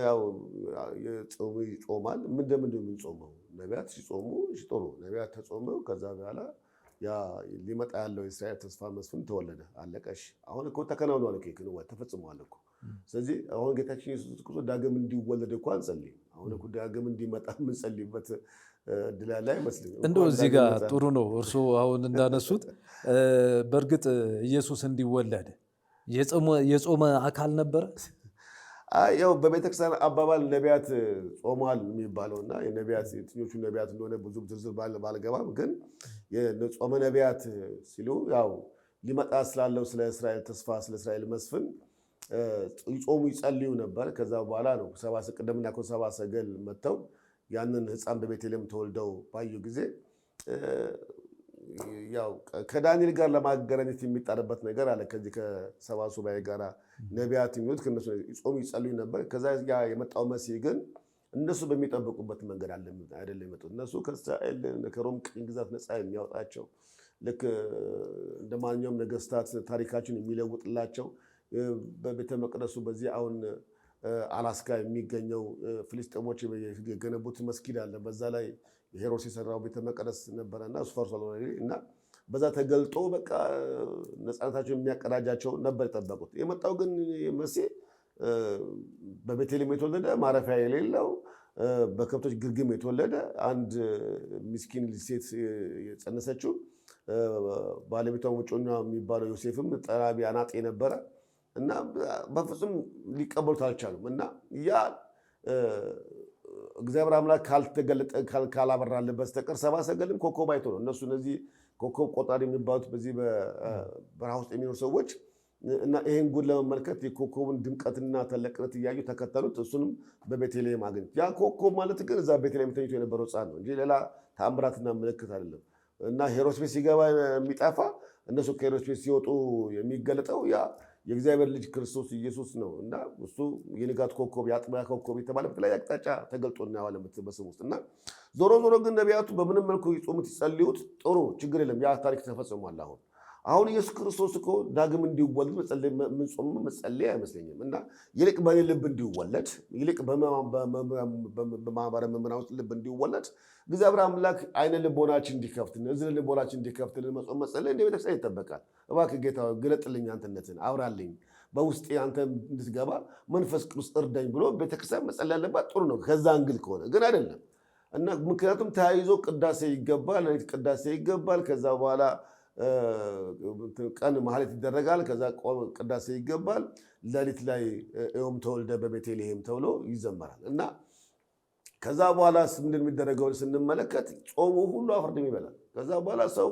ያው የጾሙ ይጾማል። ምንድነው የምንጾመው? ነቢያት ሲጾሙ ጥሩ፣ ነቢያት ተጾመው ከዛ በኋላ ያ ሊመጣ ያለው የእስራኤል ተስፋ መስፍን ተወለደ፣ አለቀሽ። አሁን እኮ ተከናውኗል፣ ክንዋት ተፈጽሟል እኮ። ስለዚህ አሁን ጌታችን ኢየሱስ ክርስቶስ ዳግም እንዲወለድ እኮ አንጸልይም። አሁን እኮ ዳግም እንዲመጣ የምንጸልይበት እድል ያለ አይመስልም። እንደው እዚህ ጋር ጥሩ ነው እርስዎ አሁን እንዳነሱት፣ በእርግጥ ኢየሱስ እንዲወለድ የጾመ አካል ነበረ። ያው በቤተክርስቲያን አባባል ነቢያት ጾሟል የሚባለውና የነቢያት የትኞቹ ነቢያት እንደሆነ ብዙ ዝርዝር ባልገባም ግን የጾመ ነቢያት ሲሉ ያው ሊመጣ ስላለው ስለ እስራኤል ተስፋ ስለ እስራኤል መስፍን ይጾሙ ይጸልዩ ነበር። ከዛ በኋላ ነው ቅደምና ሰብአ ሰገል መጥተው ያንን ሕፃን በቤተልሔም ተወልደው ባዩ ጊዜ ያው ከዳንኤል ጋር ለማገናኘት የሚጣርበት ነገር አለ። ከዚህ ከሰባ ሱባኤ ጋር ነቢያት የሚሉት ከነሱ ጾም ይጸልዩ ነበር። ከዛ ያ የመጣው መሲህ ግን እነሱ በሚጠብቁበት መንገድ አይደለም የመጡት። እነሱ ከእስራኤል ከሮም ቅኝ ግዛት ነፃ የሚያወጣቸው ልክ እንደ ማንኛውም ነገስታት ታሪካችን የሚለውጥላቸው በቤተ መቅደሱ በዚህ አሁን አላስካ የሚገኘው ፍልስጤሞች የገነቡት መስጊድ አለ። በዛ ላይ ሄሮድስ የሰራው ቤተ መቅደስ ነበረና እሱ ፈርሷል እና በዛ ተገልጦ በቃ ነፃነታቸውን የሚያቀዳጃቸው ነበር የጠበቁት። የመጣው ግን መሲህ በቤተልሔም የተወለደ ማረፊያ የሌለው በከብቶች ግርግም የተወለደ አንድ ምስኪን ሴት የጸነሰችው ባለቤቷ ሙጮኛ የሚባለው ዮሴፍም ጠራቢ አናጤ ነበረ እና በፍጹም ሊቀበሉት አልቻሉም። እና ያ እግዚአብሔር አምላክ ካልተገለጠ ካላበራልን በስተቀር ሰብአ ሰገልም ኮከብ አይቶ ነው። እነሱ እነዚህ ኮከብ ቆጣሪ የሚባሉት በዚህ በበረሃ ውስጥ የሚኖሩ ሰዎች እና ይህን ጉድ ለመመልከት የኮከቡን ድምቀትና ተለቅነት እያዩ ተከተሉት። እሱንም በቤተልሔም አገኙት። ያ ኮከብ ማለት ግን እዛ ቤተልሔም ተኝቶ የነበረው ሕፃን ነው እንጂ ሌላ ተአምራትና ምልክት አይደለም። እና ሄሮድስ ቤት ሲገባ የሚጠፋ እነሱ ከሄሮድስ ቤት ሲወጡ የሚገለጠው ያ የእግዚአብሔር ልጅ ክርስቶስ ኢየሱስ ነው። እና እሱ የንጋት ኮከብ የአጥቢያ ኮከብ የተባለ በተለያየ አቅጣጫ ተገልጦ እናየዋለን በስም ውስጥ። እና ዞሮ ዞሮ ግን ነቢያቱ በምንም መልኩ ይጾሙት ይጸልዩት ጥሩ ችግር የለም። ያ ታሪክ ተፈጽሟል። አሁን ኢየሱስ ክርስቶስ እኮ ዳግም እንዲወለድ ምንጾም መጸለይ አይመስለኝም። እና ይልቅ በእኔ ልብ እንዲወለድ ይልቅ በማህበረ ምዕመናን ውስጥ ልብ እንዲወለድ እግዚአብሔር አምላክ አይነ ልቦናችን እንዲከፍትን እዝነ ልቦናችን እንዲከፍትን መጾም መጸለይ እንደ ቤተክርስቲያን ይጠበቃል። እባክህ ጌታ ግለጥልኝ አንተነትን አብራልኝ በውስጤ አንተ እንድትገባ መንፈስ ቅዱስ እርዳኝ ብሎ ቤተክርስቲያን መጸለይ ያለባት ጥሩ ነው። ከዛ እንግል ከሆነ ግን አይደለም። እና ምክንያቱም ተያይዞ ቅዳሴ ይገባል፣ ሌሊት ቅዳሴ ይገባል። ከዛ በኋላ ቀን ማህሌት ይደረጋል። ከዛ ቅዳሴ ይገባል። ሌሊት ላይ ዮም ተወልደ በቤተልሔም ተብሎ ይዘመራል። እና ከዛ በኋላ ምንድን የሚደረገውን ስንመለከት ጾሙ ሁሉ አፍርድም ይበላል። ከዛ በኋላ ሰው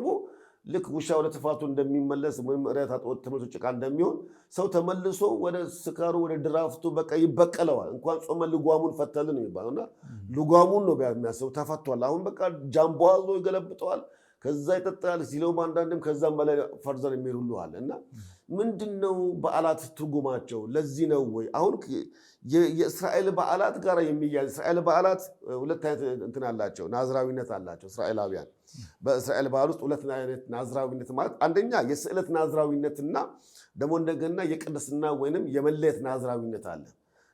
ልክ ውሻ ወደ ትፋቱ እንደሚመለስ ወይም እሪያት አጥቦት ተመልሶ ጭቃ እንደሚሆን ሰው ተመልሶ ወደ ስካሩ ወደ ድራፍቱ በቃ ይበቀለዋል። እንኳን ጾመ ልጓሙን ፈተልን የሚባለው እና ልጓሙን ነው የሚያስቡ ተፈቷል። አሁን በቃ ጃምቦ አዞ ይገለብጠዋል። ከዛ ይጠጣል ሲለውም አንዳንድም ከዛም በላይ ፈርዘር የሚል ሁሉ አለ። እና ምንድነው በዓላት ትርጉማቸው? ለዚህ ነው ወይ አሁን የእስራኤል በዓላት ጋር የሚያዝ እስራኤል በዓላት ሁለት አይነት እንትን አላቸው፣ ናዝራዊነት አላቸው። እስራኤላውያን በእስራኤል በዓል ውስጥ ሁለት አይነት ናዝራዊነት ማለት አንደኛ የስዕለት ናዝራዊነትና ደግሞ እንደገና የቅድስና ወይንም የመለየት ናዝራዊነት አለ።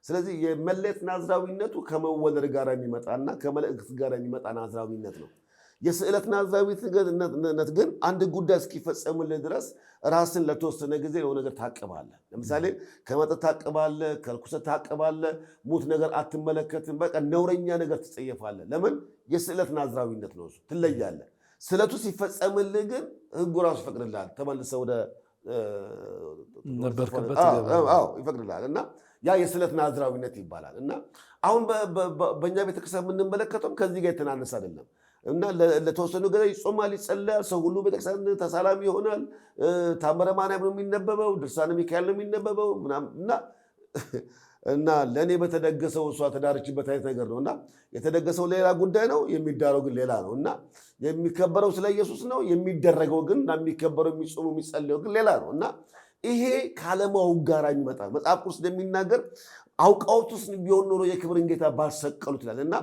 ስለዚህ የመለየት ናዝራዊነቱ ከመወለድ ጋር የሚመጣና ከመልእክት ጋር የሚመጣ ናዝራዊነት ነው። የስዕለት ናዝራዊነት ግን አንድ ጉዳይ እስኪፈጸምልህ ድረስ ራስን ለተወሰነ ጊዜ የሆነ ነገር ታቅባለህ። ለምሳሌ ከመጠጥ ታቅባለህ፣ ከርኩሰት ታቅባለህ፣ ሙት ነገር አትመለከትም። በቃ ነውረኛ ነገር ትጸየፋለህ። ለምን? የስዕለት ናዝራዊነት ነው። እሱ ትለያለህ። ስዕለቱ ሲፈጸምልህ ግን ሕጉ ራሱ ይፈቅድልሃል። ተመልሰህ ወደ ነበርክበት ይፈቅድልሃል። እና ያ የስዕለት ናዝራዊነት ይባላል። እና አሁን በእኛ ቤተክርስቲያን የምንመለከተው ከዚህ ጋር የተናነሰ አይደለም። እና ለተወሰኑ ጊዜ ይጾማል፣ ይጸለያል። ሰው ሁሉ ቤተክርስቲያን ተሳላሚ ይሆናል። ታምረ ማርያም ነው የሚነበበው፣ ድርሳነ ሚካኤል ነው የሚነበበው እና ለእኔ በተደገሰው እሷ ተዳረችበት አይነት ነገር ነው። እና የተደገሰው ሌላ ጉዳይ ነው፣ የሚዳረው ግን ሌላ ነው። እና የሚከበረው ስለ ኢየሱስ ነው፣ የሚደረገው ግን የሚከበረው የሚጾሙ የሚጸለየው ግን ሌላ ነው። እና ይሄ ከዓለማው ጋር ይመጣል። መጽሐፍ ቅዱስ እንደሚናገር አውቀውትስ ቢሆን ኖሮ የክብርን ጌታ ባልሰቀሉት ይላል። እና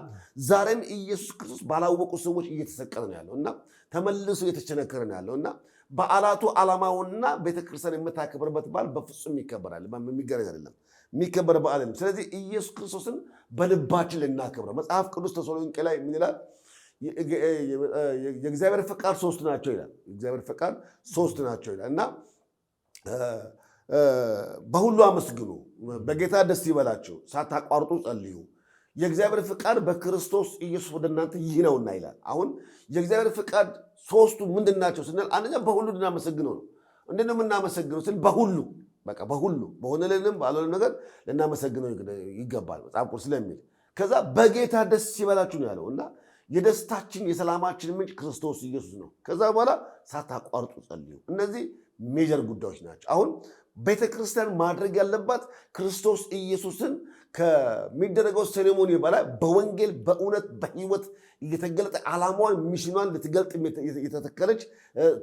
ዛሬም ኢየሱስ ክርስቶስ ባላወቁ ሰዎች እየተሰቀለ ነው ያለው እና ተመልሶ እየተቸነከረ ነው ያለው። እና በዓላቱ ዓላማውና ቤተክርስቲያን የምታከብርበት በዓል በፍጹም ይከበራል፣ የሚገረዝ አይደለም፣ የሚከበር በዓል ነው። ስለዚህ ኢየሱስ ክርስቶስን በልባችን ልናከብረው። መጽሐፍ ቅዱስ ተሰሎንቄ ላይ ምን ይላል? የእግዚአብሔር ፈቃድ ሶስት ናቸው ይላል። የእግዚአብሔር ፈቃድ ሶስት ናቸው ይላል። እና በሁሉ አመስግኑ፣ በጌታ ደስ ይበላችሁ፣ ሳታቋርጡ ጸልዩ፣ የእግዚአብሔር ፍቃድ በክርስቶስ ኢየሱስ ወደ እናንተ ይህ ነውና ይላል። አሁን የእግዚአብሔር ፍቃድ ሶስቱ ምንድን ናቸው ስንል አንደኛ በሁሉ ልናመሰግነው ነው። እንዴት ነው የምናመሰግነው ስል በሁሉ በቃ በሁሉ በሆነልንም ባልሆነ ነገር ልናመሰግነው ይገባል መጽሐፍ ቅዱስ ስለሚል። ከዛ በጌታ ደስ ይበላችሁ ነው ያለው። እና የደስታችን የሰላማችን ምንጭ ክርስቶስ ኢየሱስ ነው። ከዛ በኋላ ሳታቋርጡ ጸልዩ። እነዚህ ሜጀር ጉዳዮች ናቸው። አሁን ቤተክርስቲያን ማድረግ ያለባት ክርስቶስ ኢየሱስን ከሚደረገው ሴሬሞኒ በላይ በወንጌል በእውነት በህይወት እየተገለጠ ዓላማዋን ሚሽኗን ልትገልጥ የተተከለች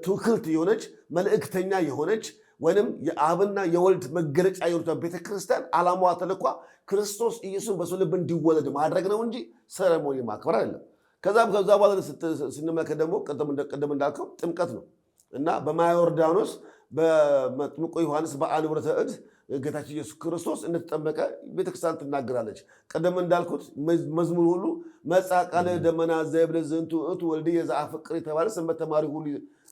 ትውክልት የሆነች መልእክተኛ የሆነች ወይንም የአብና የወልድ መገለጫ የሆነች ቤተክርስቲያን ዓላማዋ ተልኳ ክርስቶስ ኢየሱስን በሰው ልብ እንዲወለድ ማድረግ ነው እንጂ ሴሬሞኒ ማክበር አይደለም። ከዛ በኋላ ስንመለከት ደግሞ ቀደም እንዳልከው ጥምቀት ነው እና በማየ ዮርዳኖስ በመጥምቁ ዮሐንስ በዓለ ዕረፍተ እድ ጌታችን ኢየሱስ ክርስቶስ እንደተጠመቀ ቤተክርስቲያን ትናገራለች። ቀደም እንዳልኩት መዝሙር ሁሉ መጽአ ቃለ ደመና ዘእብለ ዝንቱ ውእቱ ወልድየ ዘአፈቅር የተባለ ሰንበት ተማሪ ሁሉ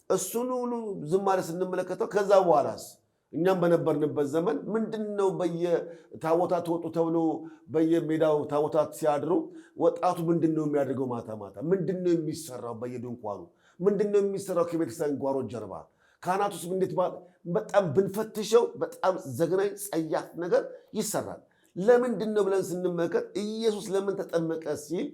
እሱን ሁሉ ዝማሬ ስንመለከተው ከዛ በኋላስ እኛም በነበርንበት ዘመን ምንድነው በየታቦታት ወጡ ተብሎ በየሜዳው ታቦታት ሲያድሩ ወጣቱ ምንድነው የሚያደርገው? ማታ ማታ ምንድነው የሚሰራው? በየድንኳኑ ምንድነው የሚሰራው? ከቤተክርስቲያን ጓሮ ጀርባ ካህናቱስ እንዴት በጣም ብንፈትሸው በጣም ዘግናኝ ጸያፍ ነገር ይሰራል። ለምንድን ነው ብለን ስንመለከት ኢየሱስ ለምን ተጠመቀ ሲል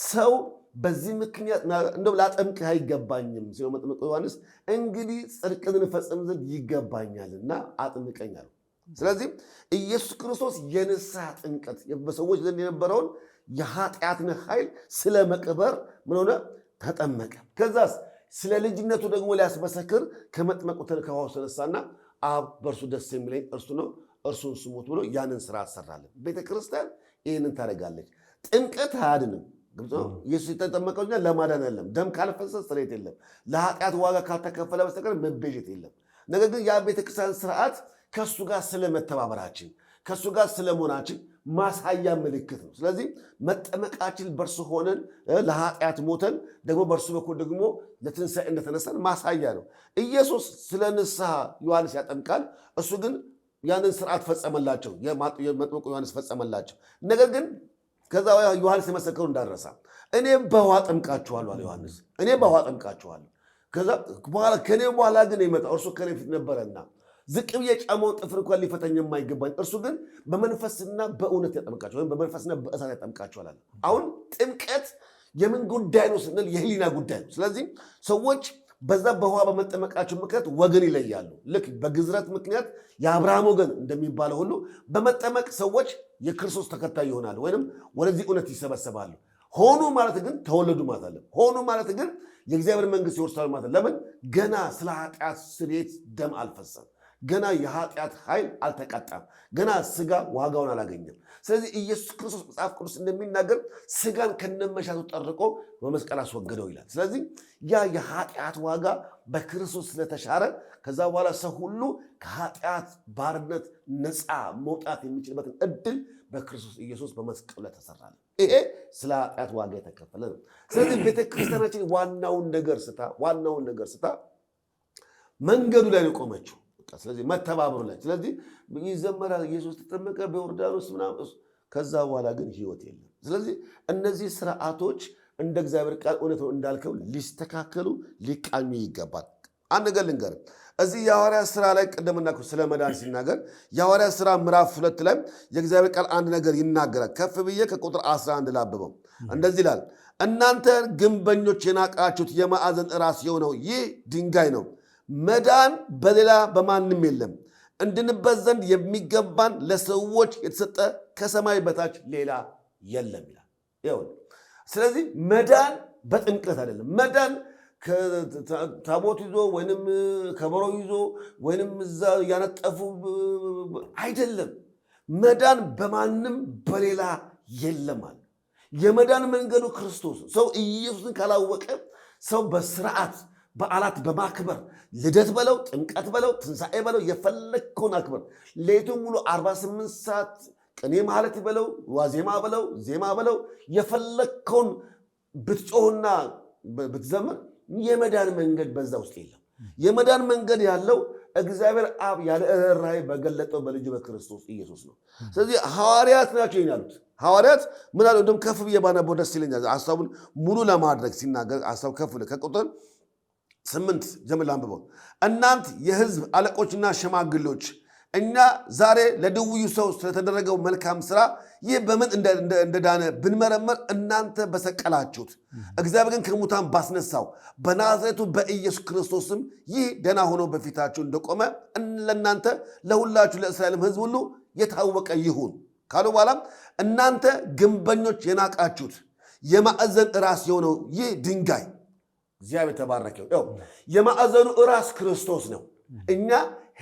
ሰው በዚህ ምክንያት እንደው ላጠምቅህ አይገባኝም ሲል መጥምቁ ዮሐንስ እንግዲህ ጽድቅን እፈጽም ዘንድ ይገባኛልና አጥምቀኝ አለው። ስለዚህ ኢየሱስ ክርስቶስ የንስሐ ጥምቀት በሰዎች ዘንድ የነበረውን የኃጢአትን ኃይል ስለ መቅበር ምን ሆነ? ተጠመቀ። ከዛስ ስለ ልጅነቱ ደግሞ ሊያስመሰክር ከመጥመቁ ከውኃው ተነሳና አብ በእርሱ ደስ የሚለኝ እርሱ ነው፣ እርሱን ስሙት ብሎ ያንን ስራ አሰራለን። ቤተክርስቲያን ይህንን ታደርጋለች። ጥምቀት አያድንም። ኢየሱስ የተጠመቀው ለማዳን አይደለም። ደም ካልፈሰሰ ስርየት የለም። ለኃጢአት ዋጋ ካልተከፈለ በስተቀር መቤዠት የለም። ነገር ግን ያ ቤተክርስቲያን ስርዓት ከእሱ ጋር ስለመተባበራችን ከእሱ ጋር ስለመሆናችን ማሳያ ምልክት ነው። ስለዚህ መጠመቃችን በእርሱ ሆነን ለኃጢአት ሞተን ደግሞ በእርሱ በኩል ደግሞ ለትንሣኤ እንደተነሳን ማሳያ ነው። ኢየሱስ ስለ ንስሐ ዮሐንስ ያጠምቃል። እሱ ግን ያንን ስርዓት ፈጸመላቸው፣ የመጥምቁ ዮሐንስ ፈጸመላቸው። ነገር ግን ከዛ ዮሐንስ የመሰከሩ እንዳረሳ እኔ በውኃ አጠምቃችኋለሁ አለ ዮሐንስ። እኔ በውኃ አጠምቃችኋለሁ፣ ከዛ በኋላ ከኔ በኋላ ግን ይመጣ እርሱ ከኔ ፊት ነበረና ዝቅ ብዬ ጫማውን ጥፍር እንኳን ሊፈተኝ የማይገባኝ እርሱ ግን በመንፈስና በእውነት ያጠምቃችኋል፣ ወይም በመንፈስና በእሳት ያጠምቃችኋል አለ። አሁን ጥምቀት የምን ጉዳይ ነው ስንል የህሊና ጉዳይ ነው። ስለዚህ ሰዎች በዛ በውኃ በመጠመቃቸው ምክንያት ወገን ይለያሉ። ልክ በግዝረት ምክንያት የአብርሃም ወገን እንደሚባለው ሁሉ በመጠመቅ ሰዎች የክርስቶስ ተከታይ ይሆናሉ፣ ወይም ወደዚህ እውነት ይሰበሰባሉ። ሆኑ ማለት ግን ተወለዱ ማለት አለ። ሆኑ ማለት ግን የእግዚአብሔር መንግስት ይወርሳሉ ማለት። ለምን? ገና ስለ ኃጢአት ስርየት ደም አልፈሰም፣ ገና የኃጢአት ኃይል አልተቀጣም፣ ገና ስጋ ዋጋውን አላገኘም። ስለዚህ ኢየሱስ ክርስቶስ መጽሐፍ ቅዱስ እንደሚናገር ስጋን ከነመሻቱ ጠርቆ በመስቀል አስወገደው ይላል። ስለዚህ ያ የኃጢአት ዋጋ በክርስቶስ ስለተሻረ ከዛ በኋላ ሰው ሁሉ ከኃጢአት ባርነት ነፃ መውጣት የሚችልበትን እድል በክርስቶስ ኢየሱስ በመስቀል ላይ ተሰራለ። ይሄ ስለ ኃጢአት ዋጋ የተከፈለ ነው። ስለዚህ ቤተክርስቲያናችን ዋናውን ነገር ስታ መንገዱ ላይ ነው ቆመችው። ስለዚህ መተባበሩ ላይ ስለዚህ ይዘመራል። ኢየሱስ ተጠመቀ በዮርዳኖስ ምናምን፣ ከዛ በኋላ ግን ህይወት የለም። ስለዚህ እነዚህ ስርዓቶች እንደ እግዚአብሔር ቃል እውነት ነው እንዳልከው ሊስተካከሉ ሊቃኙ ይገባል። አንድ ነገር ልንገር። እዚህ የሐዋርያት ሥራ ላይ ቀደምና ስለ መዳን ሲናገር የሐዋርያት ሥራ ምዕራፍ 2 ላይ የእግዚአብሔር ቃል አንድ ነገር ይናገራል። ከፍ ብዬ ከቁጥር 11 ላብበው። እንደዚህ ይላል፣ እናንተ ግንበኞች የናቃችሁት የማዕዘን ራስ የሆነው ይህ ድንጋይ ነው፣ መዳን በሌላ በማንም የለም፣ እንድንበት ዘንድ የሚገባን ለሰዎች የተሰጠ ከሰማይ በታች ሌላ የለም ይላል። ስለዚህ መዳን በጥምቀት አይደለም። መዳን ታቦት ይዞ ወይንም ከበሮ ይዞ ወይንም እዛ ያነጠፉ አይደለም። መዳን በማንም በሌላ የለም አለ። የመዳን መንገዱ ክርስቶስ። ሰው ኢየሱስን ካላወቀ ሰው በስርዓት በዓላት በማክበር ልደት በለው ጥምቀት በለው ትንሣኤ በለው የፈለግከውን አክበር፣ ሌቱን ሙሉ 48 ሰዓት ቅኔ ማለት በለው ዋዜማ በለው ዜማ በለው የፈለግከውን ብትጮህና ብትዘምር የመዳን መንገድ በዛ ውስጥ የለም። የመዳን መንገድ ያለው እግዚአብሔር አብ ያለ ርኅራኄ በገለጠው በልጁ በክርስቶስ ኢየሱስ ነው። ስለዚህ ሐዋርያት ናቸው ይላሉት። ሐዋርያት ምን አሉ? እንደውም ከፍ ብዬ ባነበው ደስ ይለኛል። ሐሳቡን ሙሉ ለማድረግ ሲናገር ሐሳቡ ከፍ ብለ ከቁጥር 8 ጀምር አንብበው። እናንት የሕዝብ አለቆችና ሸማግሎች እኛ ዛሬ ለድውዩ ሰው ስለተደረገው መልካም ሥራ ይህ በምን እንደዳነ ብንመረመር እናንተ በሰቀላችሁት እግዚአብሔር ግን ከሙታን ባስነሳው በናዝሬቱ በኢየሱስ ክርስቶስም ይህ ደህና ሆኖ በፊታችሁ እንደቆመ ለእናንተ ለሁላችሁ ለእስራኤልም ሕዝብ ሁሉ የታወቀ ይሁን ካሉ በኋላ እናንተ ግንበኞች የናቃችሁት የማዕዘን ራስ የሆነው ይህ ድንጋይ እግዚአብሔር ተባረከው። የማዕዘኑ ራስ ክርስቶስ ነው። እኛ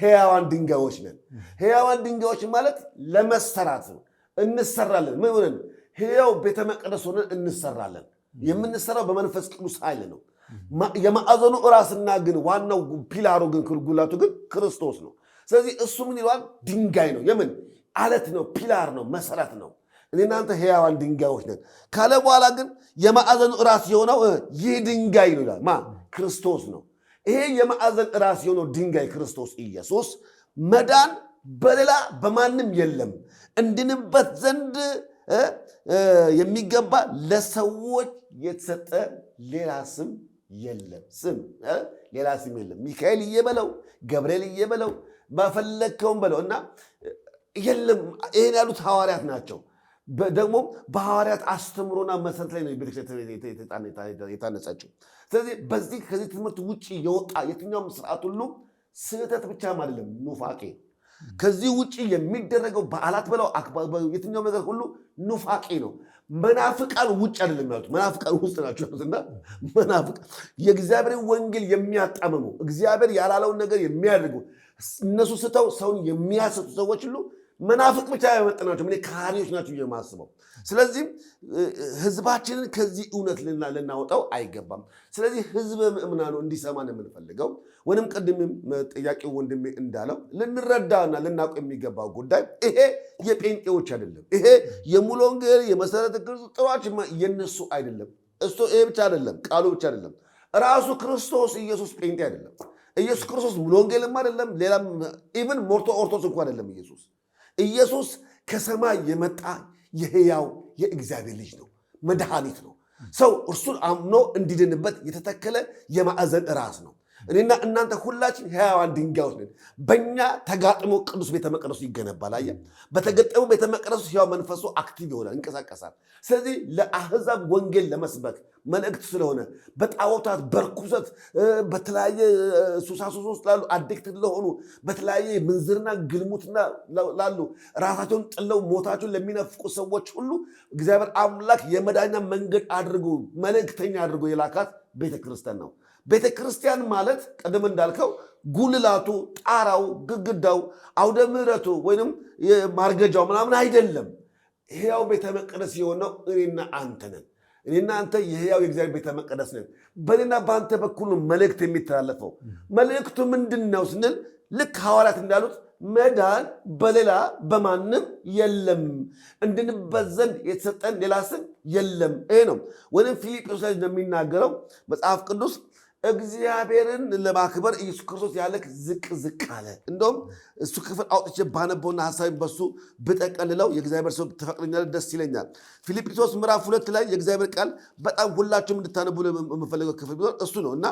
ሕያዋን ድንጋዮች ነን። ሕያዋን ድንጋዮች ማለት ለመሰራት ነው። እንሰራለን። ምን ሆነን? ሕያው ቤተ መቅደስ ሆነን እንሰራለን። የምንሰራው በመንፈስ ቅዱስ ኃይል ነው። የማዕዘኑ ራስና ግን ዋናው ፒላሩ ግን ጉልላቱ ግን ክርስቶስ ነው። ስለዚህ እሱ ምን ይለዋል? ድንጋይ ነው። የምን አለት ነው? ፒላር ነው፣ መሰረት ነው። እናንተ ሕያዋን ድንጋዮች ነን ካለ በኋላ ግን የማዕዘኑ ራስ የሆነው ይህ ድንጋይ ነው ይላል። ክርስቶስ ነው። ይሄ የማዕዘን ራስ የሆነው ድንጋይ ክርስቶስ ኢየሱስ መዳን በሌላ በማንም የለም እንድንበት ዘንድ የሚገባ ለሰዎች የተሰጠ ሌላ ስም የለም። ስም ሌላ ስም የለም። ሚካኤል እየበለው ገብርኤል እየበለው ባፈለግከውም በለው እና የለም። ይሄን ያሉት ሐዋርያት ናቸው። ደግሞ በሐዋርያት አስተምሮና መሰረት ላይ ነው ቤተክርስቲያን የታነጸችው። ስለዚህ ከዚህ ትምህርት ውጭ የወጣ የትኛውም ስርዓት ሁሉ ስህተት ብቻም አይደለም፣ ኑፋቄ። ከዚህ ውጭ የሚደረገው በዓላት በለው የትኛውም ነገር ሁሉ ኑፋቄ ነው። መናፍቃን ውጭ አይደለም ያሉት፣ መናፍቃን ውስጥ ናቸው ያሉትና መናፍቃን የእግዚአብሔርን ወንጌል የሚያጣምሙ እግዚአብሔር ያላለውን ነገር የሚያደርጉ እነሱ ስተው ሰውን የሚያስቱ ሰዎች ሁሉ መናፍቅ ብቻ ያመጣናቸው ከሃዲዎች ናቸው የማስበው። ስለዚህ ህዝባችንን ከዚህ እውነት ልናወጣው አይገባም። ስለዚህ ህዝበ ምእምናኑ እንዲሰማን የምንፈልገው ወይንም ቅድም ጥያቄው ወንድሜ እንዳለው ልንረዳና ልናውቅ የሚገባው ጉዳይ ይሄ የጴንጤዎች አይደለም። ይሄ የሙሉ ወንጌል የመሰረተ ክርስቶስ ጥሯች የነሱ አይደለም። እሱ ይሄ ብቻ አይደለም፣ ቃሉ ብቻ አይደለም። ራሱ ክርስቶስ ኢየሱስ ጴንጤ አይደለም። ኢየሱስ ክርስቶስ ሙሉ ወንጌልም አይደለም፣ ሌላም ኢቭን ኦርቶዶክስ እንኳን አይደለም። ኢየሱስ ከሰማይ የመጣ የሕያው የእግዚአብሔር ልጅ ነው፣ መድኃኒት ነው። ሰው እርሱን አምኖ እንዲድንበት የተተከለ የማዕዘን ራስ ነው። እኔና እናንተ ሁላችን ሕያዋን ድንጋዮች ነን። በእኛ ተጋጥሞ ቅዱስ ቤተ መቅደሱ ይገነባል። አየህ፣ በተገጠሙ ቤተ መቅደሱ ሕያው መንፈሱ አክቲቭ ይሆናል፣ ይንቀሳቀሳል። ስለዚህ ለአሕዛብ ወንጌል ለመስበክ መልእክት ስለሆነ በጣዖታት በርኩሰት በተለያየ ሱሳሱስ ውስጥ ላሉ አዲክትድ ለሆኑ በተለያየ ምንዝርና ግልሙትና ላሉ ራሳቸውን ጥለው ሞታቸውን ለሚነፍቁ ሰዎች ሁሉ እግዚአብሔር አምላክ የመዳኛ መንገድ አድርጎ መልእክተኛ አድርጎ የላካት ቤተክርስቲያን ነው። ቤተክርስቲያን ማለት ቀደም እንዳልከው ጉልላቱ፣ ጣራው፣ ግድግዳው፣ አውደ ምሕረቱ ወይንም ማርገጃው ምናምን አይደለም። ሕያው ቤተ መቅደስ የሆነው እኔና አንተ ነን። እኔና አንተ የሕያው የእግዚአብሔር ቤተ መቅደስ ነን። በእኔና በአንተ በኩል መልእክት የሚተላለፈው መልእክቱ ምንድን ነው ስንል ልክ ሐዋርያት እንዳሉት መዳን በሌላ በማንም የለም፣ እንድንበት ዘንድ የተሰጠን ሌላ ስም የለም። ይሄ ነው። ወይም ፊልጵስዩስ ላይ እንደሚናገረው መጽሐፍ ቅዱስ እግዚአብሔርን ለማክበር ኢየሱስ ክርስቶስ ያለክ ዝቅ ዝቅ አለ። እንደውም እሱ ክፍል አውጥቼ ባነበውና ሐሳቤን በሱ ብጠቀልለው የእግዚአብሔር ሰው ተፈቅደኛል፣ ደስ ይለኛል። ፊልጵስዩስ ምዕራፍ 2 ላይ የእግዚአብሔር ቃል በጣም ሁላችሁም እንድታነቡ የምፈልገው ክፍል ቢሆን እሱ ነው እና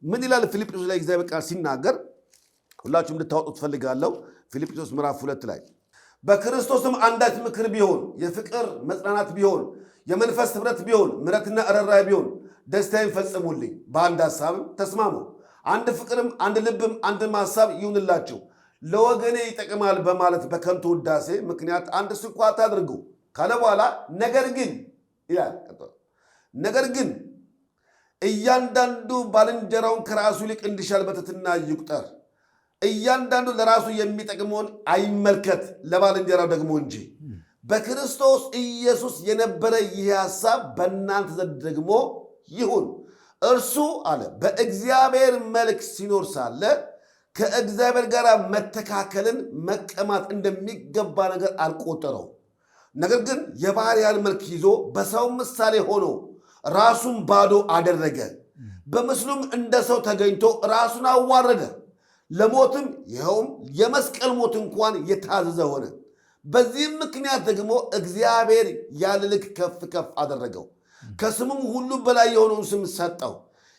ምን ይላል ፊልጵስዩስ ላይ የእግዚአብሔር ቃል ሲናገር ሁላችሁም እንድታወጡ ትፈልጋለሁ። ፊልጵስዩስ ምዕራፍ 2 ላይ በክርስቶስም አንዳች ምክር ቢሆን፣ የፍቅር መጽናናት ቢሆን፣ የመንፈስ ኅብረት ቢሆን፣ ምሕረትና ርኅራኄ ቢሆን ደስታዬን ፈጽሙልኝ፣ በአንድ ሐሳብም ተስማሙ፣ አንድ ፍቅርም አንድ ልብም አንድም ሐሳብ ይሁንላችሁ፣ ለወገኔ ይጠቅማል በማለት በከንቱ ውዳሴ ምክንያት አንድ ስንኳ አታድርጉ ካለ በኋላ ነገር ግን ይላል ነገር ግን እያንዳንዱ ባልንጀራውን ከራሱ ይልቅ እንዲሻል በትሕትና ይቁጠር፣ እያንዳንዱ ለራሱ የሚጠቅመውን አይመልከት፣ ለባልንጀራው ደግሞ እንጂ። በክርስቶስ ኢየሱስ የነበረ ይህ ሐሳብ በእናንተ ዘንድ ደግሞ ይሁን። እርሱ አለ በእግዚአብሔር መልክ ሲኖር ሳለ ከእግዚአብሔር ጋር መተካከልን መቀማት እንደሚገባ ነገር አልቆጠረው። ነገር ግን የባሪያን መልክ ይዞ በሰው ምሳሌ ሆኖ ራሱን ባዶ አደረገ። በምስሉም እንደ ሰው ተገኝቶ ራሱን አዋረደ፣ ለሞትም ይኸውም የመስቀል ሞት እንኳን የታዘዘ ሆነ። በዚህም ምክንያት ደግሞ እግዚአብሔር ያለ ልክ ከፍ ከፍ አደረገው፣ ከስሙም ሁሉ በላይ የሆነውን ስም ሰጠው።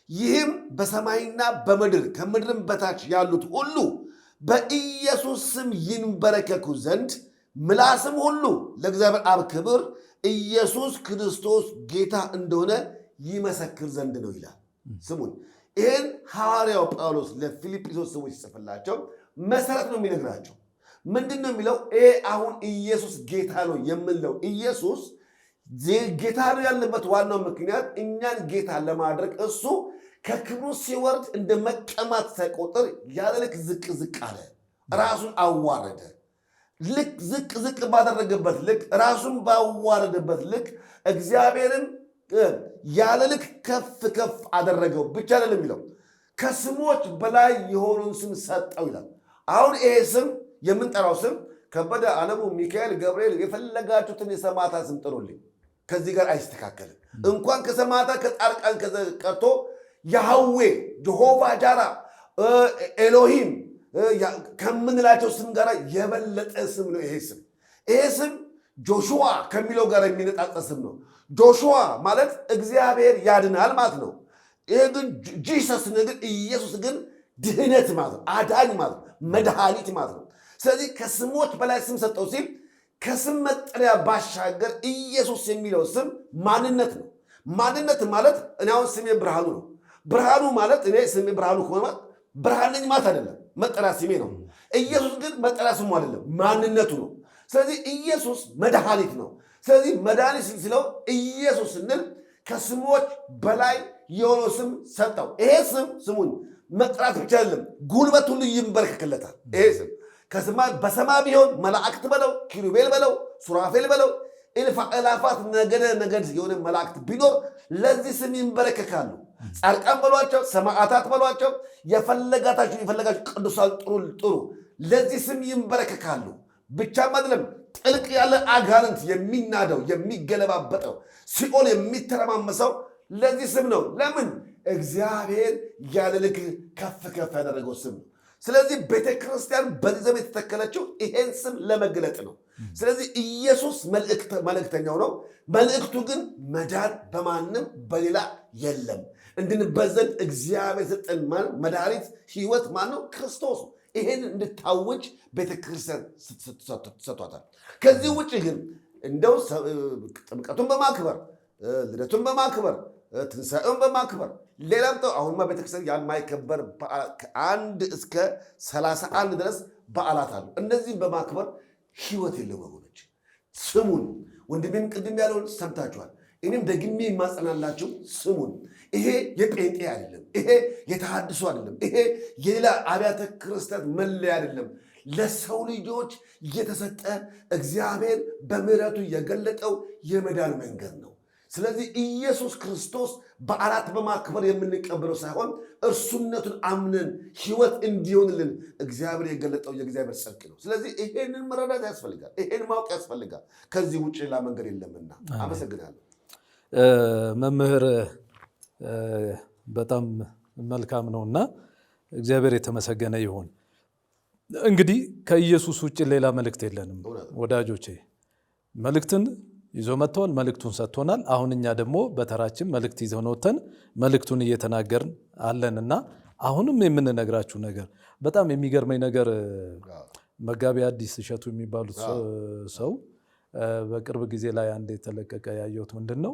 ይህም በሰማይና በምድር ከምድርም በታች ያሉት ሁሉ በኢየሱስ ስም ይንበረከኩ ዘንድ ምላስም ሁሉ ለእግዚአብሔር አብ ክብር ኢየሱስ ክርስቶስ ጌታ እንደሆነ ይመሰክር ዘንድ ነው ይላል። ስሙን ይህን ሐዋርያው ጳውሎስ ለፊልጵስዩስ ሰዎች ሲጽፍላቸው መሰረት ነው የሚነግራቸው። ምንድን ነው የሚለው? አሁን ኢየሱስ ጌታ ነው የምንለው ኢየሱስ ጌታ ነው ያልንበት ዋናው ምክንያት እኛን ጌታ ለማድረግ እሱ ከክብሩ ሲወርድ እንደ መቀማት ሳይቆጥር ያለ ልክ ዝቅ ዝቅ አለ፣ ራሱን አዋረደ። ልክ ዝቅ ዝቅ ባደረገበት ልክ ራሱን ባዋረደበት ልክ እግዚአብሔርን ያለ ልክ ከፍ ከፍ አደረገው ብቻ አይደለም የሚለው ከስሞች በላይ የሆኑን ስም ሰጠው ይላል። አሁን ይሄ ስም የምንጠራው ስም ከበደ፣ ዓለሙ፣ ሚካኤል፣ ገብርኤል የፈለጋችሁትን የሰማዕታት ስም ጥሩልኝ፣ ከዚህ ጋር አይስተካከልም። እንኳን ከሰማዕታት ከጻድቃን ቀርቶ ያህዌ፣ ጀሆቫ ጃራ፣ ኤሎሂም ከምንላቸው ስም ጋር የበለጠ ስም ነው ይሄ ስም። ይሄ ስም ጆሹዋ ከሚለው ጋር የሚነጣጠር ስም ነው። ጆሹዋ ማለት እግዚአብሔር ያድናል ማለት ነው። ይሄ ግን ጂሰስ ግን ኢየሱስ ግን ድህነት ማለት ነው፣ አዳኝ ማለት ነው፣ መድኃኒት ማለት ነው። ስለዚህ ከስሞች በላይ ስም ሰጠው ሲል ከስም መጠሪያ ባሻገር ኢየሱስ የሚለው ስም ማንነት ነው። ማንነት ማለት እኔ አሁን ስሜ ብርሃኑ ነው። ብርሃኑ ማለት እኔ ስሜ ብርሃኑ ከሆነ ብርሃን ነኝ ማለት አይደለም፣ መጠሪያ ስሜ ነው። ኢየሱስ ግን መጠሪያ ስሙ አይደለም፣ ማንነቱ ነው። ስለዚህ ኢየሱስ መድኃኒት ነው። ስለዚህ መድኃኒት ሲለው ኢየሱስ ስንል ከስሞች በላይ የሆነው ስም ሰጠው። ይሄ ስም ስሙን መጥራት ብቻ አይደለም፣ ጉልበት ሁሉ ይንበረከክለታል። ይሄ ስም በሰማይ ቢሆን መላእክት በለው፣ ኪሩቤል በለው፣ ሱራፌል በለው፣ እልፍ አእላፋት ነገድ የሆነ መላእክት ቢኖር ለዚህ ስም ይንበረከካሉ። ጻድቃን በሏቸው፣ ሰማዕታት በሏቸው፣ የፈለጋችሁ ቅዱሳን ጥሩ፣ ለዚህ ስም ይንበረከካሉ። ብቻም አይደለም፣ ጥልቅ ያለ አጋንንት የሚናደው የሚገለባበጠው ሲኦል የሚተረማመሰው ለዚህ ስም ነው። ለምን? እግዚአብሔር ያለ ልክ ከፍ ከፍ ያደረገው ስም ነው። ስለዚህ ቤተ ክርስቲያን በዚህ ዘመን የተተከለችው ይሄን ስም ለመግለጥ ነው። ስለዚህ ኢየሱስ መልእክተኛው ነው። መልእክቱ ግን መዳን በማንም በሌላ የለም። እንድንበት ዘንድ እግዚአብሔር የሰጠን መድኃኒት ሕይወት ማን ነው? ክርስቶስ። ይሄን እንድታውጅ ቤተክርስቲያን ሰጥቷታል። ከዚህ ውጭ ግን እንደው ጥምቀቱን በማክበር ልደቱን በማክበር ትንሣኤውን በማክበር ሌላም አሁንማ ቤተክርስቲያን ያልማይከበር ከ1 እስከ 31 ድረስ በዓላት አሉ። እነዚህም በማክበር ሕይወት የለም ወገኖች። ስሙን ወንድሜም ቅድም ያለውን ሰምታችኋል። እኔም ደግሜ የማጸናላችሁ ስሙን። ይሄ የጴንጤ አይደለም፣ ይሄ የተሐድሶ አይደለም፣ ይሄ የሌላ አብያተ ክርስቲያናት መለያ አይደለም። ለሰው ልጆች የተሰጠ እግዚአብሔር በምሕረቱ የገለጠው የመዳን መንገድ ነው። ስለዚህ ኢየሱስ ክርስቶስ በዓላት በማክበር የምንቀበለው ሳይሆን እርሱነቱን አምነን ሕይወት እንዲሆንልን እግዚአብሔር የገለጠው የእግዚአብሔር ጽድቅ ነው። ስለዚህ ይሄንን መረዳት ያስፈልጋል፣ ይሄን ማወቅ ያስፈልጋል። ከዚህ ውጭ ሌላ መንገድ የለምና። አመሰግናለሁ። መምህር በጣም መልካም ነውና እግዚአብሔር የተመሰገነ ይሁን። እንግዲህ ከኢየሱስ ውጭ ሌላ መልእክት የለንም ወዳጆቼ። መልእክትን ይዞ መጥተዋል፣ መልእክቱን ሰጥቶናል። አሁን እኛ ደግሞ በተራችን መልእክት ይዘን ወጥተን መልእክቱን እየተናገርን አለንና አሁንም የምንነግራችሁ ነገር በጣም የሚገርመኝ ነገር መጋቢ አዲስ እሸቱ የሚባሉት ሰው በቅርብ ጊዜ ላይ አንድ የተለቀቀ ያየሁት ምንድን ነው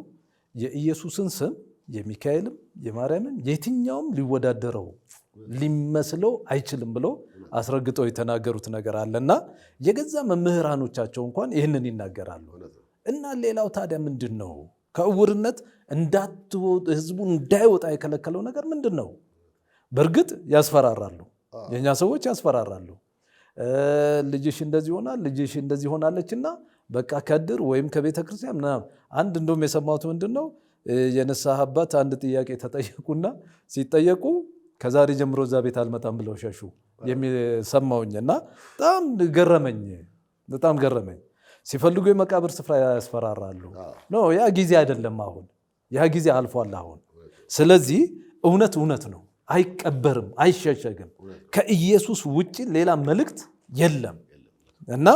የኢየሱስን ስም የሚካኤልም የማርያምም የትኛውም ሊወዳደረው ሊመስለው አይችልም ብሎ አስረግጠው የተናገሩት ነገር አለና የገዛ መምህራኖቻቸው እንኳን ይህንን ይናገራሉ። እና ሌላው ታዲያ ምንድን ነው? ከእውርነት ህዝቡ እንዳይወጣ የከለከለው ነገር ምንድን ነው? በእርግጥ ያስፈራራሉ፣ የእኛ ሰዎች ያስፈራራሉ። ልጅሽ እንደዚህ ሆናል፣ ልጅሽ እንደዚህ ሆናለችና በቃ ከድር ወይም ከቤተ ክርስቲያን ምናምን። አንድ እንደውም የሰማሁት ምንድን ነው የንስሐ አባት አንድ ጥያቄ ተጠየቁና ሲጠየቁ ከዛሬ ጀምሮ እዛ ቤት አልመጣም ብለው ሸሹ የሚሰማውኝ እና በጣም ገረመኝ። ሲፈልጉ የመቃብር ስፍራ ያስፈራራሉ። ያ ጊዜ አይደለም፣ አሁን ያ ጊዜ አልፏል አሁን። ስለዚህ እውነት ነው፣ አይቀበርም፣ አይሸሸግም። ከኢየሱስ ውጭ ሌላ መልእክት የለም እና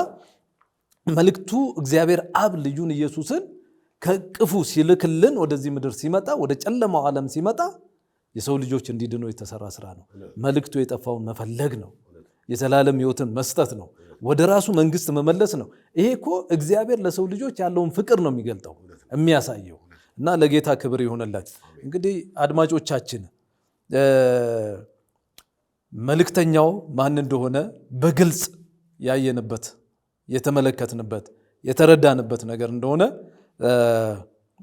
መልእክቱ እግዚአብሔር አብ ልጁን ኢየሱስን ከቅፉ ሲልክልን ወደዚህ ምድር ሲመጣ ወደ ጨለማው ዓለም ሲመጣ የሰው ልጆች እንዲድኑ የተሰራ ስራ ነው። መልእክቱ የጠፋውን መፈለግ ነው። የዘላለም ሕይወትን መስጠት ነው። ወደ ራሱ መንግስት መመለስ ነው። ይሄ እኮ እግዚአብሔር ለሰው ልጆች ያለውን ፍቅር ነው የሚገልጠው የሚያሳየው። እና ለጌታ ክብር ይሆንላችሁ። እንግዲህ አድማጮቻችን መልእክተኛው ማን እንደሆነ በግልጽ ያየንበት የተመለከትንበት የተረዳንበት ነገር እንደሆነ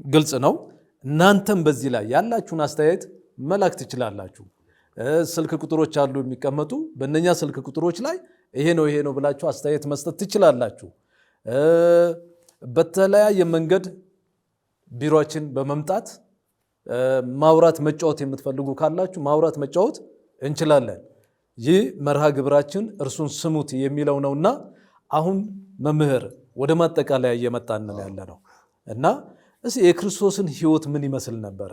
ግልጽ ነው። እናንተም በዚህ ላይ ያላችሁን አስተያየት መላክ ትችላላችሁ። ስልክ ቁጥሮች አሉ የሚቀመጡ። በእነኛ ስልክ ቁጥሮች ላይ ይሄ ነው ብላችሁ አስተያየት መስጠት ትችላላችሁ። በተለያየ መንገድ ቢሮአችን በመምጣት ማውራት መጫወት የምትፈልጉ ካላችሁ ማውራት መጫወት እንችላለን። ይህ መርሃ ግብራችን እርሱን ስሙት የሚለው ነውና አሁን መምህር ወደ ማጠቃለያ እየመጣን ያለ ነው እና እስኪ የክርስቶስን ሕይወት ምን ይመስል ነበረ